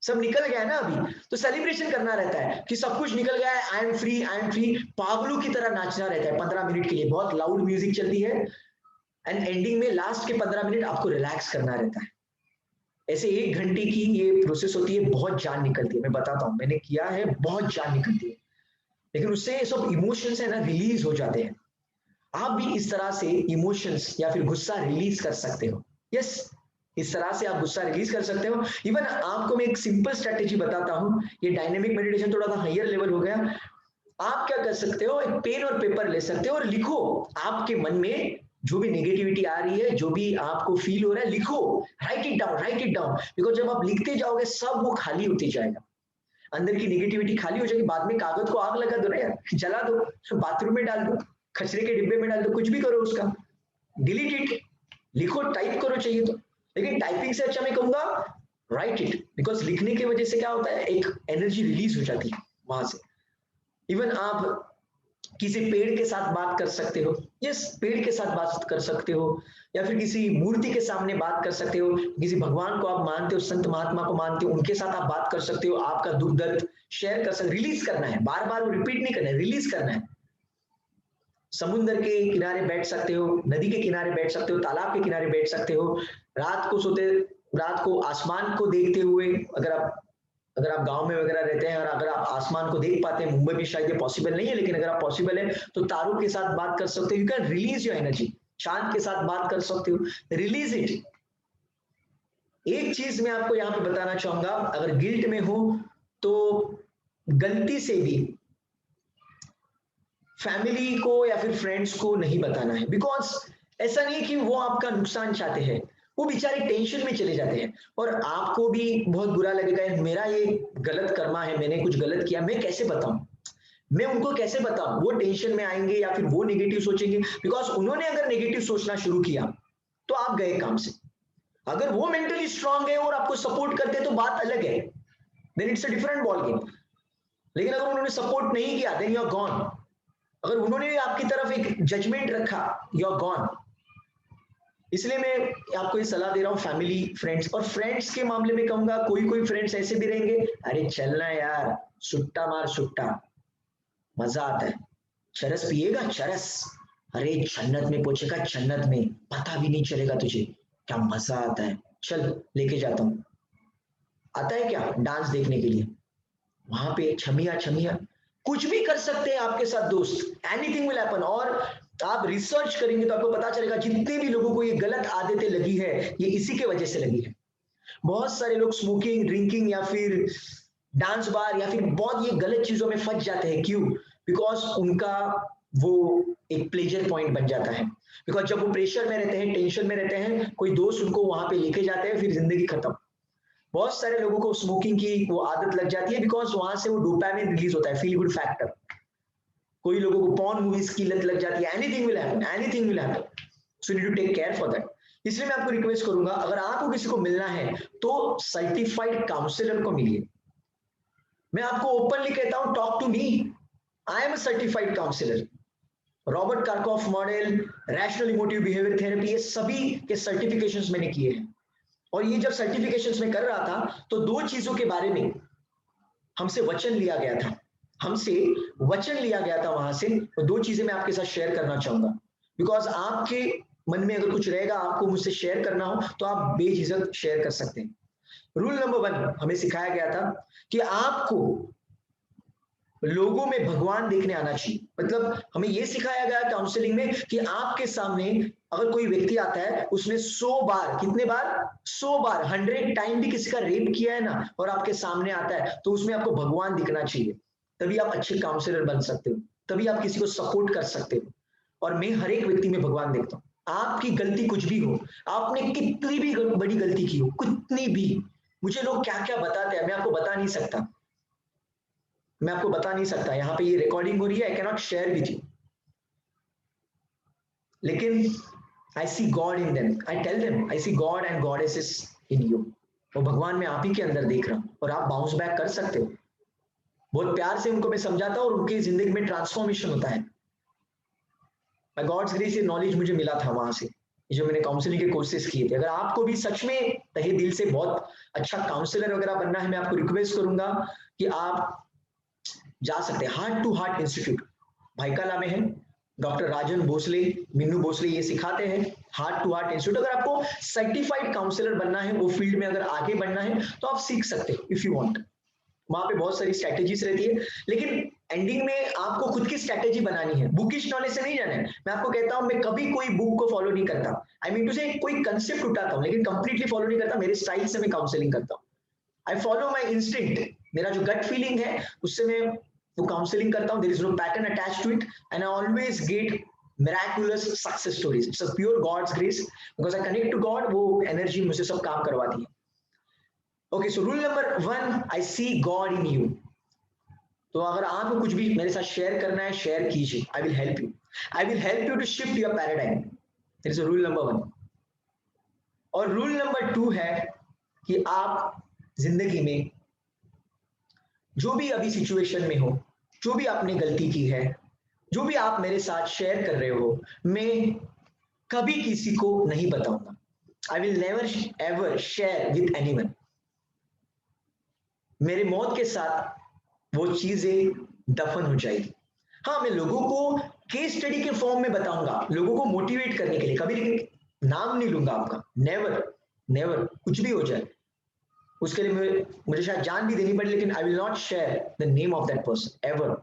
सब निकल गया है ना अभी, तो सेलिब्रेशन करना रहता है कि सब कुछ निकल गया है, I am free, I am free, पागलों की तरह नाचना रहता है 15 मिनट के लिए, बहुत लाउड म्यूजिक चलती है। एंड एंडिंग में लास्ट के 15 मिनट आपको रिलैक्स करना रहता है। ऐसे 1 घंटे की ये प्रोसेस होती है, बहुत जान निकलती है, मैं बताता हूँ, मैंने किया है, बहुत जान निकलती है। लेकिन उससे सब इमोशंस है ना रिलीज हो जाते हैं। आप भी इस तरह से इमोशंस या फिर गुस्सा रिलीज कर सकते हो। यस, इस तरह से आप गुस्सा रिलीज कर सकते हो। इवन आपको मैं एक सिंपल स्ट्रेटेजी बताता हूं, ये डायनेमिक मेडिटेशन थोड़ा सा हायर लेवल हो गया। आप क्या कर सकते हो, एक पेन और पेपर ले सकते हो और लिखो आपके मन में जो भी नेगेटिविटी आ रही है, जो भी आपको फील हो रहा है, लिखो, right it down, right it down. Because जब आप लिखते जाओगे सब वो खाली होती जाएगा, अंदर की नेगेटिविटी खाली हो जाएगी। बाद में कागज को आग लगा दो ना यार, जला दो, बाथरूम में डाल दो, कचरे के डिब्बे में डाल दो, कुछ भी करो, उसका डिलीट इट, लिखो, टाइप करो चाहिए तो। लेकिन टाइपिंग से अच्छा मैं कहूंगा राइट इट, बिकॉज लिखने की वजह से क्या होता है, एक एनर्जी रिलीज हो जाती है वहां से। इवन आप किसी पेड़ के साथ बात कर सकते हो, यस, पेड़ के साथ बात कर सकते हो, या फिर किसी मूर्ति के सामने बात कर सकते हो, किसी भगवान को आप मानते हो, संत महात्मा को मानते हो, उनके साथ आप बात कर सकते हो, आपका दुख दर्द शेयर कर सकते, रिलीज करना है, बार बार वो रिपीट नहीं करना है, रिलीज करना है। समुद्र के किनारे बैठ सकते हो, नदी के किनारे बैठ सकते हो, तालाब के किनारे बैठ सकते हो, रात को सोते, रात को आसमान को देखते हुए, अगर आप गांव में वगैरह रहते हैं और अगर आप आसमान को देख पाते हैं, मुंबई में शायद ये पॉसिबल नहीं है, लेकिन अगर आप पॉसिबल है तो तारों के साथ बात कर सकते हो, you can release your energy. चांद के साथ बात कर सकते हो, रिलीज इट। एक चीज मैं आपको यहाँ पे बताना चाहूंगा, अगर गिल्ट में हो तो गलती से भी फैमिली को या फिर फ्रेंड्स को नहीं बताना है, बिकॉज ऐसा नहीं कि वो आपका नुकसान चाहते हैं, वो बेचारे टेंशन में चले जाते हैं और आपको भी बहुत बुरा लगेगा, मेरा ये गलत कर्मा है, मैंने कुछ गलत किया, मैं कैसे बताऊं, मैं उनको कैसे बताऊं, वो टेंशन में आएंगे या फिर वो नेगेटिव सोचेंगे। बिकॉज उन्होंने अगर नेगेटिव सोचना शुरू किया तो आप गए काम से। अगर वो मेंटली स्ट्रांग है और आपको सपोर्ट करते हैं तो बात अलग है, then it's a different ball game. लेकिन अगर उन्होंने सपोर्ट नहीं किया देन यू आर गॉन। अगर उन्होंने आपकी तरफ एक जजमेंट रखा, यू आर गॉन। इसलिए मैं आपको ये सलाह दे रहा हूँ, फैमिली फ्रेंड्स, और फ्रेंड्स के मामले में कहूंगा कोई कोई फ्रेंड्स ऐसे भी रहेंगे, अरे चलना यार, सुट्टा मार सुट्टा, मजा आता है, चरस पिएगा चरस, अरे जन्नत में पहुंचेगा, जन्नत में पता भी नहीं चलेगा तुझे, क्या मजा आता है, चल लेके जाता हूँ। आता है क्या डांस देखने के लिए, वहां पे छमिया छमिया कुछ भी कर सकते हैं आपके साथ दोस्त, एनीथिंग विल हैपन। और आप रिसर्च करेंगे तो आपको पता चलेगा जितने भी लोगों को ये गलत आदतें लगी है ये इसी के वजह से लगी है। बहुत सारे लोग स्मोकिंग, ड्रिंकिंग या फिर डांस बार या फिर बहुत ये गलत चीजों में फंस जाते हैं। क्यों? बिकॉज उनका वो एक प्लेजर पॉइंट बन जाता है। बिकॉज जब वो प्रेशर में रहते हैं, टेंशन में रहते हैं, कोई दोस्त उनको वहां पे लेके जाते हैं, फिर जिंदगी खत्म। बहुत सारे लोगों को स्मोकिंग की वो आदत लग जाती है बिकॉज वहां से वो डोपामिन रिलीज होता है, फील गुड फैक्टर। कोई लोगों को पॉर्न मूवीज की लत लग जाती है। Anything will happen, anything will happen. So you need to take care for that. इसलिए मैं आपको रिक्वेस्ट करूंगा, अगर आपको किसी को मिलना है तो सर्टिफाइड काउंसलर को मिलिए। मैं आपको ओपनली कहता हूं, talk to me, I am a certified counsellor. Robert Carkhuff model, rational emotive behaviour therapy, ये सभी के सर्टिफिकेशंस मैंने किए हैं। और ये जब सर्टिफिकेशंस में कर रहा था तो दो चीजों के बारे में हमसे वचन लिया गया था, हमसे वचन लिया गया था वहां से। तो दो चीजें मैं आपके साथ शेयर करना चाहूंगा। बिकॉज आपके मन में अगर कुछ रहेगा, आपको मुझसे शेयर करना हो तो आप बेझिझक शेयर कर सकते हैं। रूल नंबर 1 हमें सिखाया गया था कि आपको लोगों में भगवान देखने आना चाहिए। मतलब हमें यह सिखाया गया काउंसलिंग में कि आपके सामने अगर कोई व्यक्ति आता है, उसने 100 बार, कितने बार? 100 बार, 100 टाइम भी किसी का रेप किया है ना, और आपके सामने आता है, तो उसमें आपको भगवान दिखना चाहिए। तभी आप अच्छे काउंसलर बन सकते हो, तभी आप किसी को सपोर्ट कर सकते हो। और मैं हर एक व्यक्ति में भगवान देखता हूं। आपकी गलती कुछ भी हो, आपने कितनी भी बड़ी गलती की हो, कितनी भी, मुझे लोग क्या क्या बताते हैं मैं आपको बता नहीं सकता, मैं आपको बता नहीं सकता। यहाँ पे ये रिकॉर्डिंग हो रही है, I cannot share with you, लेकिन I see God in them, I tell them I see God and goddesses in you. वो भगवान मैं आप ही के अंदर देख रहा हूं, और आप बाउंस बैक कर सकते हो। बहुत प्यार से उनको मैं समझाता हूं और उनकी जिंदगी में ट्रांसफॉर्मेशन होता है। बाय गॉड्स ग्रेस ये नॉलेज मुझे मिला था वहां से, जो मैंने काउंसलिंग के कोर्सेज किए थे। अगर आपको भी सच में तहे दिल से बहुत अच्छा काउंसलर वगैरह बनना है, मैं आपको रिक्वेस्ट करूंगा कि आप जा सकते हैं हार्ट टू हार्ट इंस्टीट्यूट, भाईकाला में है। डॉक्टर राजन भोसले, मिन्नू भोसले ये सिखाते हैं हार्ट टू हार्ट इंस्टीट्यूट। अगर आपको सर्टिफाइड काउंसलर बनना है, वो फील्ड में अगर आगे बढ़ना है, तो आप सीख सकते हैं इफ यू वांट। वहां पे बहुत सारी स्ट्रैटेजीज रहती है, लेकिन एंडिंग में आपको खुद की स्ट्रैटेजी बनानी है। बुकिश नॉलेज से नहीं जाना है। मैं आपको कहता हूं, मैं कभी कोई बुक को फॉलो नहीं करता। आई मीन टू से कोई कंसेप्ट उठाता हूं लेकिन कंप्लीटली फॉलो नहीं करता। मेरे स्टाइल से मैं काउंसलिंग करता हूं। आई फॉलो माई इंस्टिंक्ट, मेरा जो गट फीलिंग है उससे मैं वो काउंसलिंग करता हूं। There is no pattern attached to it and I always get miraculous success stories. It's a pure God's grace because I connect to God, वो energy मुझसे सब काम करवाती है। Okay, so rule number 1, I see God in you. तो अगर आपको कुछ भी मेरे साथ शेयर करना है, शेयर कीजिए। I will help you, I will help you to shift your paradigm. That is rule number 1। और रूल नंबर 2 है कि आप जिंदगी में जो भी अभी सिचुएशन में हो, जो भी आपने गलती की है, जो भी आप मेरे साथ शेयर कर रहे हो, मैं कभी किसी को नहीं बताऊंगा। I will never ever share with anyone. मेरे मौत के साथ वो चीजें दफन हो जाएगी। हाँ, मैं लोगों को केस स्टडी के फॉर्म में बताऊंगा, लोगों को मोटिवेट करने के लिए, कभी लेकिन नाम नहीं लूंगा आपका। नेवर, नेवर, कुछ भी हो जाए उसके लिए मुझे शायद जान भी देनी पड़े, लेकिन I will not share the name of that person ever.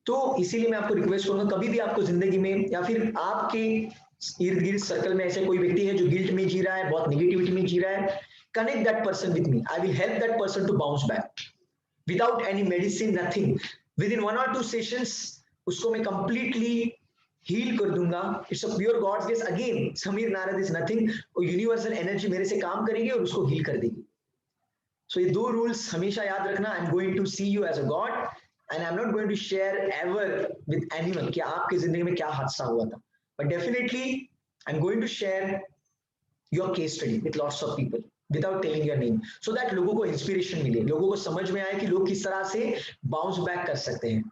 तो इसीलिए मैं आपको रिक्वेस्ट करूंगा, कभी भी आपको जिंदगी में या फिर आपके इर्द गिर्द सर्कल में ऐसे कोई व्यक्ति है जो गिल्ट में जी रहा है, बहुत निगेटिविटी में जी रहा है, connect that person with me. I will help that person to bounce back without any medicine, nothing. Within 1 or 2 sessions उसको मैं कंप्लीटली हील कर दूंगा। It's a pure God's grace. Again, Sameer Narad is nothing, universal energy मेरे से काम करेगी और उसको हील कर देगी। सो ये 2 रूल्स हमेशा याद रखना। I am going to see you as a God and I am not going to share ever with anyone कि आपकी जिंदगी में क्या हादसा हुआ था, but definitely I am going to share your case study with lots of people without telling your name, so that लोगों को इंस्पिरेशन मिले, लोगों को समझ में आए कि लोग किस तरह से बाउंस बैक कर सकते हैं।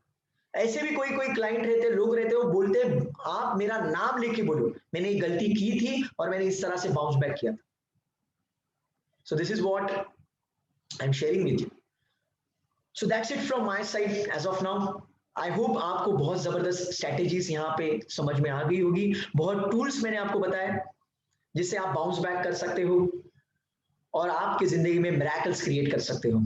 ऐसे भी कोई कोई क्लाइंट रहते, लोग रहते, वो बोलते आप मेरा नाम लेके बोलो, मैंने ये गलती की थी और मैंने इस तरह से बाउंस बैक किया था। So this is what I am sharing with you. So that's it from my side as of now. I hope आपको बहुत जबरदस्त स्ट्रैटेजीज यहाँ पे समझ में आ गई होगी। बहुत टूल्स मैंने आपको बताया जिससे आप बाउंस बैक कर सकते हो और आपकी जिंदगी में मिरेकल्स क्रिएट कर सकते हो।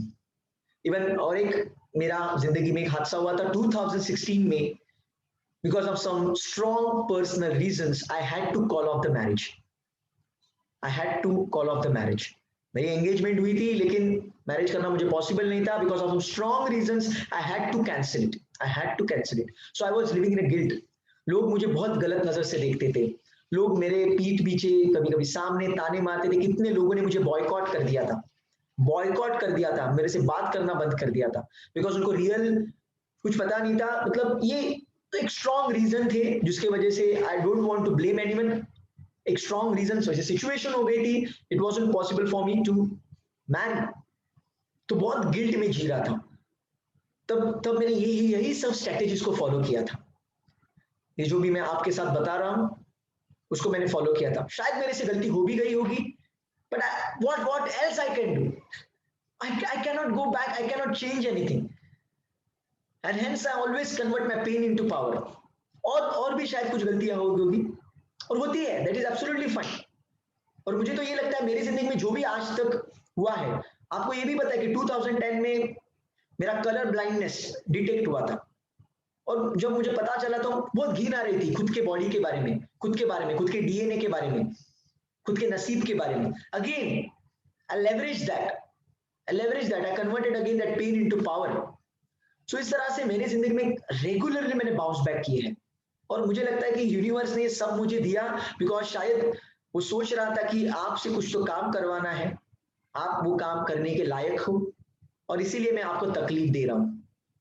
इवन और एक मेरा जिंदगी में एक हादसा हुआ था 2016 में, because of some strong personal reasons I had to call off the marriage. I had to call off the marriage. मेरी एंगेजमेंट हुई थी लेकिन मैरिज करना मुझे पॉसिबल नहीं था, because of some strong reasons I had to cancel it. I had to cancel it. So I was living in a guilt. लोग मुझे बहुत गलत नजर से देखते थे, लोग मेरे पीठ पीछे कभी कभी सामने ताने मारते थे। कितने लोगों ने मुझे बॉयकॉट कर दिया था, बॉयकॉट कर दिया था, मेरे से बात करना बंद कर दिया था, बिकॉज उनको रियल कुछ पता नहीं था। मतलब ये एक स्ट्रॉन्ग रीजन थे जिसकी वजह से I don't want to blame anyone. एक स्ट्रॉन्ग रीजन वजह सिचुएशन हो गई थी, it wasn't possible for me to marry. तो बहुत गिल्ट में जी रहा था। तब तब मैंने यही सब स्ट्रेटेजीज को फॉलो किया था। ये जो भी मैं आपके साथ बता रहा हूं उसको मैंने फॉलो किया था। शायद मेरे से गलती हो भी गई होगी, but what else I can do? I cannot go back, I cannot change anything, and hence I always convert my pain into power. और भी शायद कुछ गलतियां होगी और होती है, that is absolutely fine। और मुझे तो ये लगता है मेरी जिंदगी में जो भी आज तक हुआ है, आपको ये भी पता है कि 2010 में मेरा कलर ब्लाइंडनेस डिटेक्ट हुआ था। और जब मुझे पता चला तो बहुत घिन आ रही थी खुद के बॉडी के बारे में, खुद के बारे में, खुद के डीएनए के बारे में, खुद के नसीब के बारे में। Again I leveraged that, I converted again that pain into power। So इस तरह से मेरी जिंदगी में रेगुलरली मैंने बाउंस बैक किए हैं। और मुझे लगता है कि यूनिवर्स ने ये सब मुझे दिया बिकॉज शायद वो सोच रहा था कि आपसे कुछ तो काम करवाना है, आप वो काम करने के लायक हो, और इसीलिए मैं आपको तकलीफ दे रहा हूं।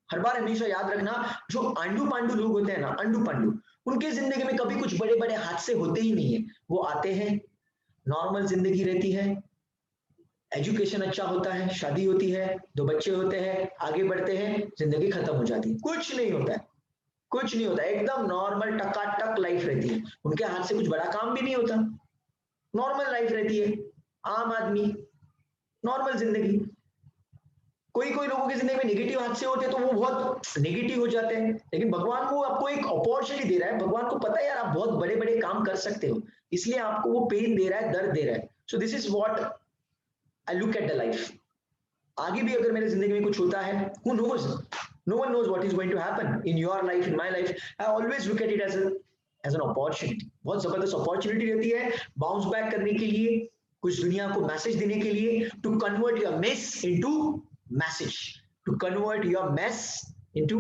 हर बार हमेशा याद रखना, जो आंडू पांडू लोग होते हैं ना, अंडू पांडू, उनके जिंदगी में कभी कुछ बड़े बड़े हादसे होते ही नहीं है। वो आते हैं, नॉर्मल जिंदगी रहती है, एजुकेशन अच्छा होता है, शादी होती है, 2 बच्चे होते हैं, आगे बढ़ते हैं, जिंदगी खत्म हो जाती है, कुछ नहीं होता है, कुछ नहीं होता है, एकदम नॉर्मल टकाटक लाइफ रहती है। उनके हाथ से कुछ बड़ा काम भी नहीं होता, नॉर्मल लाइफ रहती है, आम आदमी, नॉर्मल जिंदगी। कोई कोई लोगों की जिंदगी में नेगेटिव हादसे होते हैं तो वो बहुत नेगेटिव हो जाते हैं, लेकिन भगवान को आपको एक अपॉर्चुनिटी दे रहा है। भगवान को पता है यार आप बहुत बड़े बड़े काम कर सकते हो, इसलिए आपको वो पेन दे रहा है, दर्द दे रहा है। सो this is what I look at the life. आगे भी अगर मेरे जिंदगी में कुछ होता है, who knows, no one knows what is going to happen in your life, in my life। I always look at it as an opportunity। बहुत जबरदस्त अपॉर्चुनिटी रहती है बाउंस बैक करने के लिए, कुछ दुनिया को मैसेज देने के लिए, to convert your mess into message, to convert your mess into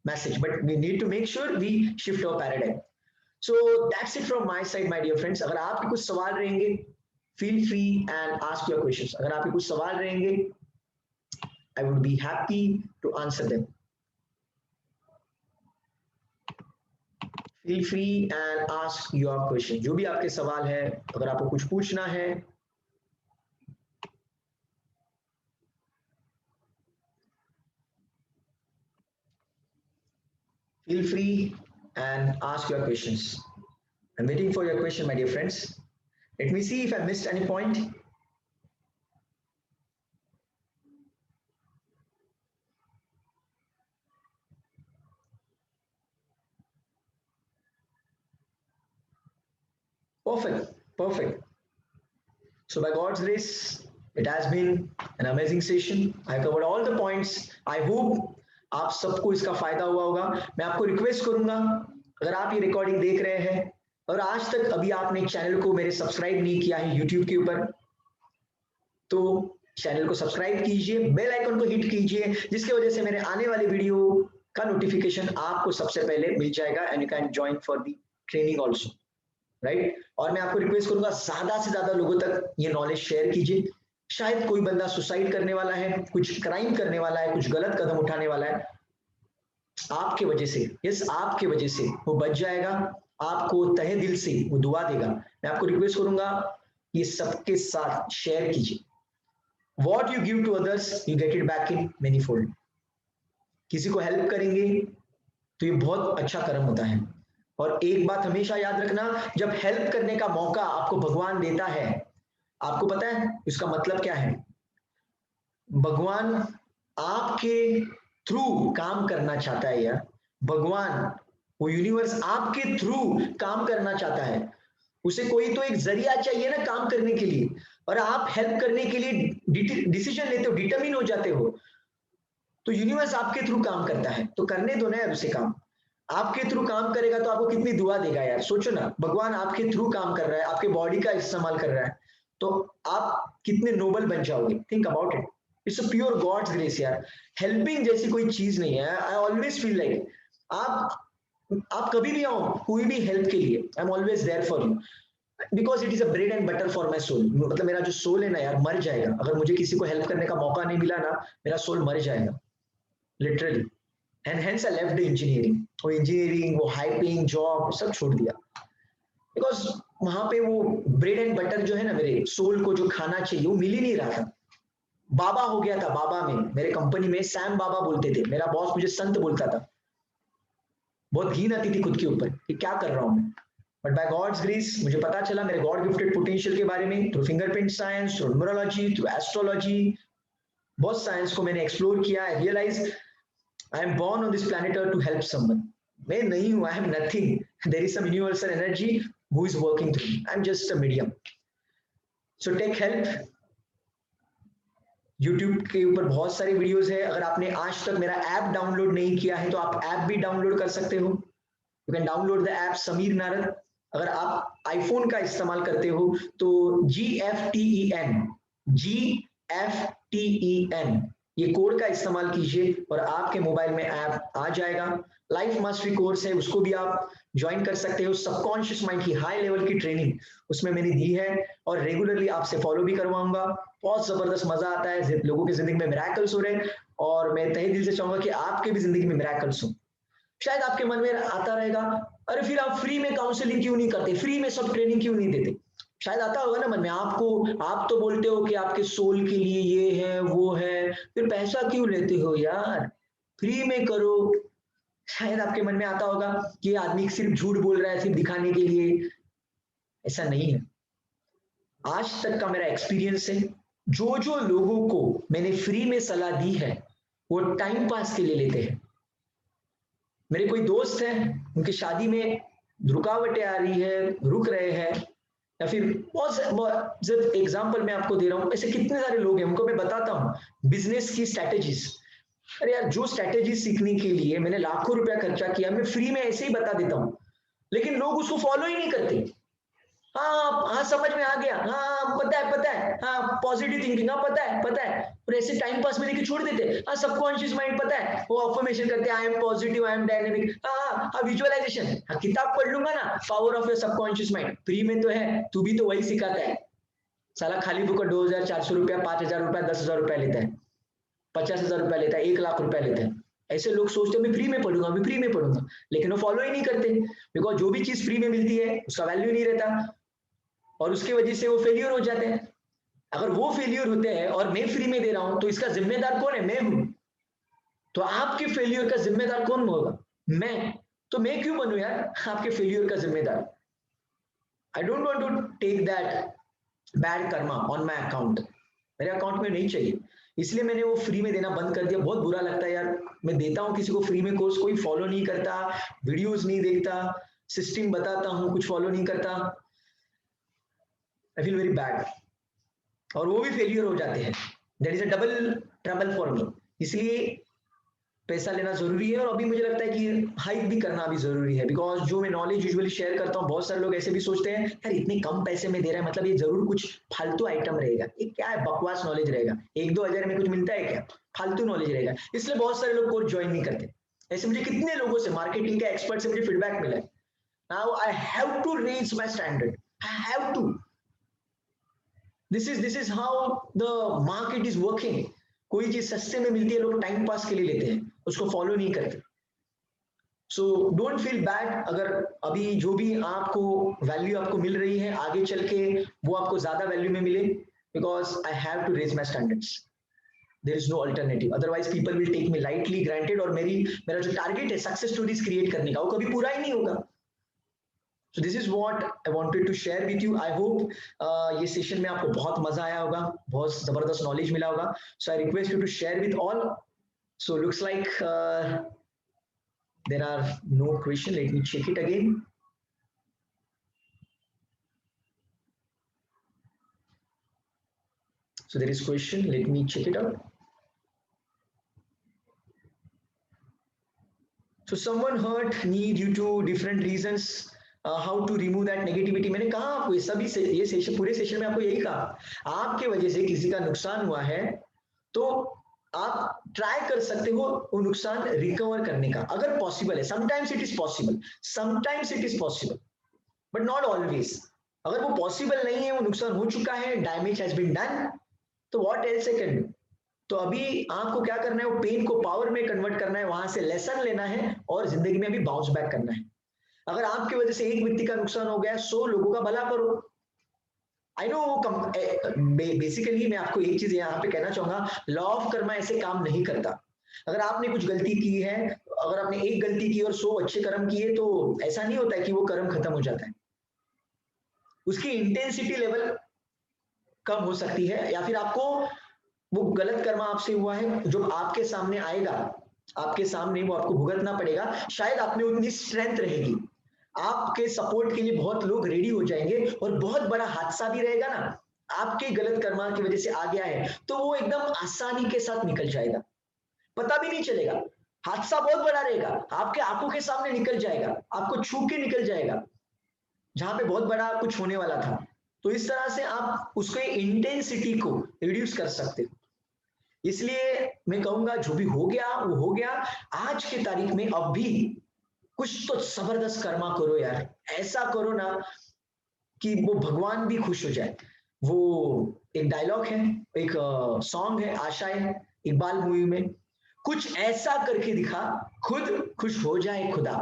message. But we need to make sure we shift our paradigm. So that's it from my side my dear friends. अगर आपके कुछ सवाल रहेंगे, feel free and ask your questions. अगर आपके कुछ सवाल रहेंगे, I would be happy to answer them। Feel free and ask your question। जो भी आपके सवाल है, अगर आपको कुछ पूछना है, feel free and ask your questions। I'm waiting for your question, my dear friends। Let me see if I missed any point। Perfect, perfect। So by God's grace, it has been an amazing session। I covered all the points। I hope आप सबको इसका फायदा हुआ होगा। मैं आपको request करूंगा, अगर आप ये रिकॉर्डिंग देख रहे हैं और आज तक अभी आपने चैनल को मेरे सब्सक्राइब नहीं किया है यूट्यूब के ऊपर, तो चैनल को सब्सक्राइब कीजिए, बेल आइकन को हिट कीजिए, जिसकी वजह से मेरे आने वाले वीडियो का नोटिफिकेशन आपको सबसे पहले मिल जाएगा and you can join for the training also, right. और मैं आपको रिक्वेस्ट करूंगा ज्यादा से ज्यादा लोगों तक ये नॉलेज शेयर कीजिए। शायद कोई बंदा सुसाइड करने वाला है, कुछ क्राइम करने वाला है, कुछ गलत कदम उठाने वाला है, आपके वजह से, यस आपके वजह से वो बच जाएगा, आपको तहे दिल से वो दुआ देगा। मैं आपको रिक्वेस्ट करूंगा ये सबके साथ शेयर कीजिए। What you give to others, you get it back in manyfold। किसी को हेल्प करेंगे तो ये बहुत अच्छा कर्म होता है। और एक बात हमेशा याद रखना, जब हेल्प करने का मौका आपको भगवान देता है, आपको पता है इसका मतलब क्या है? भगवान आपके थ्रू काम करना चाहता है यार। भगवान, वो यूनिवर्स आपके थ्रू काम करना चाहता है। उसे कोई तो एक जरिया चाहिए ना काम करने के लिए, और आप हेल्प करने के लिए डिसीजन लेते हो, डिटरमिन हो जाते हो। तो यूनिवर्स आपके थ्रू काम करता है, तो करने दो ना यार उसे काम। आपके थ्रू काम करेगा तो आपको कितनी दुआ देगा यार, सोचो ना, भगवान आपके थ्रू काम कर रहा है, आपके बॉडी का इस्तेमाल कर रहा है, तो आप कितने नोबल बन जाओगे। Think about it, it's a pure God's grace यार। हेल्पिंग जैसी कोई चीज नहीं है। आई ऑलवेज फील लाइक आप कभी भी आओ कोई भी हेल्प के लिए, I am always there for you, because it is a bread and butter for my soul. मतलब मेरा जो सोल है ना यार मर जाएगा अगर मुझे किसी को हेल्प करने का मौका नहीं मिला ना, मेरा सोल मर जाएगा literally. And hence I left the engineering, वो इंजीनियरिंग वो हाई पेइंग जॉब सब छोड़ दिया, बिकॉज वहां पे वो ब्रेड एंड बटर जो है ना मेरे सोल को जो खाना चाहिए वो मिल ही नहीं रहा था। बाबा हो गया था, बाबा में मेरे कंपनी में सैम बाबा बोलते थे, मेरा बॉस मुझे संत बोलता था। बहुत घिन आती थी खुद के ऊपर कि क्या कर रहा हूं मैं। बट बाय गॉड्स ग्रेस मुझे पता चला मेरे गॉड गिफ्टेड पोटेंशियल के बारे में, through fingerprint science, through numerology, through astrology, बहुत साइंस को मैंने एक्सप्लोर किया। I realise I am born on this planet earth to help someone. मैं नहीं हूं, I am nothing, there is some universal energy who is working through me, I am just a medium. So take help. YouTube के ऊपर बहुत सारी videos है, अगर आपने आज तक मेरा ऐप डाउनलोड नहीं किया है तो आप ऐप भी डाउनलोड कर सकते हो। You can download the app Sameer Narad. अगर आप आईफोन का इस्तेमाल करते हो तो GFTEN, GFTEN ये कोड का इस्तेमाल कीजिए और आपके मोबाइल में ऐप आ जाएगा। लाइफ मास्टरी कोर्स है, उसको भी आप ज्वाइन कर सकते हो। सबकॉन्शियस माइंड की हाई लेवल की ट्रेनिंग उसमें मैंने दी है और रेगुलरली आपसे फॉलो भी करवाऊंगा। बहुत जबरदस्त मजा आता है, लोगों की जिंदगी में मिराकल्स हो रहे हैं और मैं तहे दिल से चाहूंगा कि आपके भी जिंदगी में मिराकल्स हो। शायद आपके मन में आता रहेगा, अरे फिर आप फ्री में काउंसलिंग क्यों नहीं करते, फ्री में सब ट्रेनिंग क्यों नहीं देते। शायद आता होगा ना मन में आपको, आप तो बोलते हो कि आपके सोल के लिए ये है वो है, फिर पैसा क्यों लेते हो यार, फ्री में करो। शायद आपके मन में आता होगा कि ये आदमी सिर्फ झूठ बोल रहा है सिर्फ दिखाने के लिए। ऐसा नहीं है। आज तक का मेरा एक्सपीरियंस है, जो जो लोगों को मैंने फ्री में सलाह दी है वो टाइम पास के लिए लेते हैं। मेरे कोई दोस्त हैं, उनकी शादी में रुकावटें आ रही है, रुक रहे हैं, या फिर बहुत एग्जाम्पल मैं आपको दे रहा हूं, ऐसे कितने सारे लोग हैं उनको मैं बताता हूँ बिजनेस की स्ट्रैटेजीज। अरे यार जो स्ट्रैटेजी सीखने के लिए मैंने लाखों रुपया खर्चा किया, मैं फ्री में ऐसे ही बता देता हूँ, लेकिन लोग उसको फॉलो ही नहीं करते। हाँ हाँ समझ में आ गया, हाँ पता है, हाँ पॉजिटिव थिंकिंग, हाँ पता है, और ऐसे टाइम पास में लेके छोड़ देते। हाँ सबकॉन्शियस माइंड पता है, वो अफर्मेशन करते हैं, I am positive, I am dynamic, हाँ विजुअलाइजेशन, हाँ किताब पढ़ लूंगा ना, power of your subconscious mind free में तो है, तू भी तो वही सिखाता है। साला खाली फुकट 2,400 रुपया, 5,000 रुपया, 10,000 रुपया लेता है, 50,000 रुपया लेता है, 1,00,000 रुपया लेता है। ऐसे लोग सोचते हैं मैं फ्री में पढ़ूंगा, मैं फ्री में पढ़ूंगा, लेकिन वो फॉलो ही नहीं करते, बिकॉज जो भी चीज फ्री में मिलती है उसका वैल्यू नहीं रहता और उसकी वजह से वो फेलियर हो जाते हैं। अगर वो फेलियर होते हैं और मैं फ्री में दे रहा हूं तो इसका जिम्मेदार कौन है, मैं हूं। तो आपके फेलियर का जिम्मेदार कौन होगा, मैं। तो मैं क्यों बनूं यार आपके फेलियर का जिम्मेदार। I don't want to take that bad karma on my account, मेरे अकाउंट में नहीं चाहिए। इसलिए मैंने वो फ्री में देना बंद कर दिया। बहुत बुरा लगता है यार, मैं देता हूं किसी को फ्री में कोर्स, कोई फॉलो नहीं करता, वीडियोस नहीं देखता, सिस्टम बताता हूं कुछ फॉलो नहीं करता, आई फील वेरी बैड, और वो भी फेलियर हो जाते हैं। That is a double trouble for me. इसलिए पैसा लेना जरूरी है और अभी मुझे लगता है कि हाइक भी करना भी जरूरी है, बिकॉज जो मैं नॉलेज यूजुअली शेयर करता हूँ, बहुत सारे लोग ऐसे भी सोचते हैं यार इतने कम पैसे में दे रहा है मतलब ये जरूर कुछ फालतू आइटम रहेगा, ये क्या है बकवास नॉलेज रहेगा, 1-2 हजार में कुछ मिलता है क्या, फालतू नॉलेज रहेगा, इसलिए बहुत सारे लोग कोर्स ज्वाइन नहीं करते। ऐसे मुझे कितने लोगों से, मार्केटिंग के एक्सपर्ट से मुझे फीडबैक मिला है। Now I have to raise my standard, I have to, this is how the market is working. कोई चीज सस्ते में मिलती है, लोग टाइम पास के लिए लेते हैं, उसको फॉलो नहीं करते। सो डोंट फील बैड अगर अभी जो भी आपको वैल्यू आपको मिल रही है आगे चल के वो आपको ज्यादा वैल्यू में मिले, because I have to raise my standards, there is no alternative, otherwise people will take me lightly granted और मेरा जो टारगेट है सक्सेस स्टोरीज क्रिएट करने का वो कभी पूरा ही नहीं होगा। So this is what I wanted to share with you. I hope ये सेशन में आपको बहुत मजा आया होगा, बहुत जबरदस्त नॉलेज मिला होगा. So I request you to share with all. So looks like there are no question. Let me check it again. So there is question. Let me check it out. So someone hurt me due to different reasons. How to remove that negativity. मैंने कहा आपको ये सभी से, ये session, पूरे session में आपको यही कहा, आपके वजह से किसी का नुकसान हुआ है तो आप ट्राई कर सकते हो वो नुकसान रिकवर करने का, अगर पॉसिबल है. Sometimes it is possible, sometimes it is possible, but not always. अगर वो पॉसिबल नहीं है, वो नुकसान हो चुका है, डैमेज हैज बीन डन, तो what else I can do. तो अभी आपको क्या करना है, वो पेन को पावर में कन्वर्ट करना है, वहां से लेसन लेना है और जिंदगी में अभी बाउंस बैक करना है. अगर आपकी वजह से एक व्यक्ति का नुकसान हो गया, 100 लोगों का भला करो. आई नो बेसिकली मैं आपको एक चीज यहाँ पे कहना चाहूंगा, लॉ ऑफ कर्मा ऐसे काम नहीं करता. अगर आपने कुछ गलती की है, अगर आपने एक गलती की और 100 अच्छे कर्म किए, तो ऐसा नहीं होता है कि वो कर्म खत्म हो जाता है. उसकी इंटेंसिटी लेवल कम हो सकती है, या फिर आपको वो गलत कर्म आपसे हुआ है जो आपके सामने आएगा, आपके सामने वो आपको भुगतना पड़ेगा. शायद आप में उतनी स्ट्रेंथ रहेगी, आपके सपोर्ट के लिए बहुत लोग रेडी हो जाएंगे, और बहुत बड़ा हादसा भी रहेगा ना, आपके गलत कर्मा की वजह से आ गया है, तो वो एकदम आसानी के साथ निकल जाएगा, पता भी नहीं चलेगा. हादसा बहुत बड़ा रहेगा, आपके आंखों के सामने निकल जाएगा, आपको छू के निकल जाएगा, जहां पे बहुत बड़ा कुछ होने वाला था. तो इस तरह से आप उसके इंटेंसिटी को रिड्यूस कर सकते हो. इसलिए मैं कहूंगा जो भी हो गया वो हो गया. आज की तारीख में अब भी कुछ तो जबरदस्त कर्मा करो यार, ऐसा करो ना कि वो भगवान भी खुश हो जाए. वो एक डायलॉग है, एक सॉन्ग है, आशाएं, इकबाल मूवी में, कुछ ऐसा करके दिखा खुद खुश हो जाए खुदा.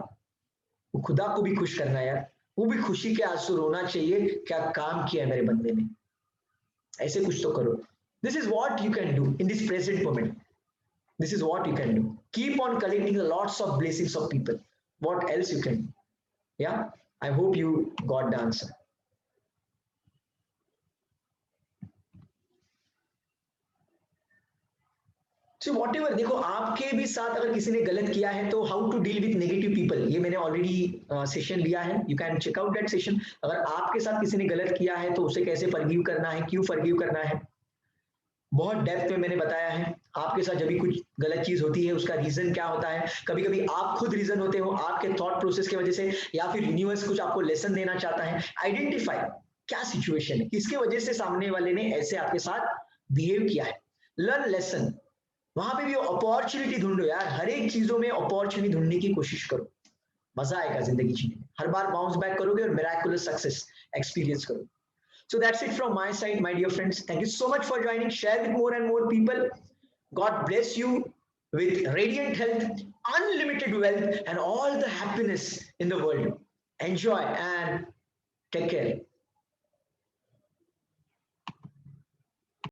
वो खुदा को भी खुश करना यार, वो भी खुशी के आंसू रोना चाहिए, क्या काम किया है मेरे बंदे ने. ऐसे कुछ तो करो. This is what you can do in this present moment. This is what you can do. Keep on collecting lots of blessings of people. What else you can do? Yeah, I hope you got the answer. So whatever, देखो आपके भी साथ अगर किसी ने गलत किया है, तो how to deal with negative people, ये मैंने ऑलरेडी सेशन लिया है, you can check out that session. अगर आपके साथ किसी ने गलत किया है तो उसे कैसे फॉरगिव करना है, क्यों फॉरगिव करना है, बहुत डेप्थ में मैंने बताया है. आपके साथ जब भी कुछ गलत चीज होती है उसका रीजन क्या होता है, कभी कभी आप खुद रीजन होते हो आपके थॉट प्रोसेस की वजह से, या फिर यूनिवर्स कुछ आपको लेसन देना चाहता है. आइडेंटिफाई क्या सिचुएशन है, किसके वजह से सामने वाले ने ऐसे आपके साथ बिहेव किया है. Learn lesson. वहां पे भी अपॉर्चुनिटी ढूंढो यार, हर एक चीजों में अपॉर्चुनिटी ढूंढने की कोशिश करो, मजा आएगा जिंदगी जीने में. हर बार बाउंस बैक करोगे और मिरेकुलस सक्सेस एक्सपीरियंस करोगे. So that's it from my side, my dear friends. Thank you so much for joining. Share with more and more people. God bless you with radiant health, unlimited wealth, and all the happiness in the world. Enjoy and take care.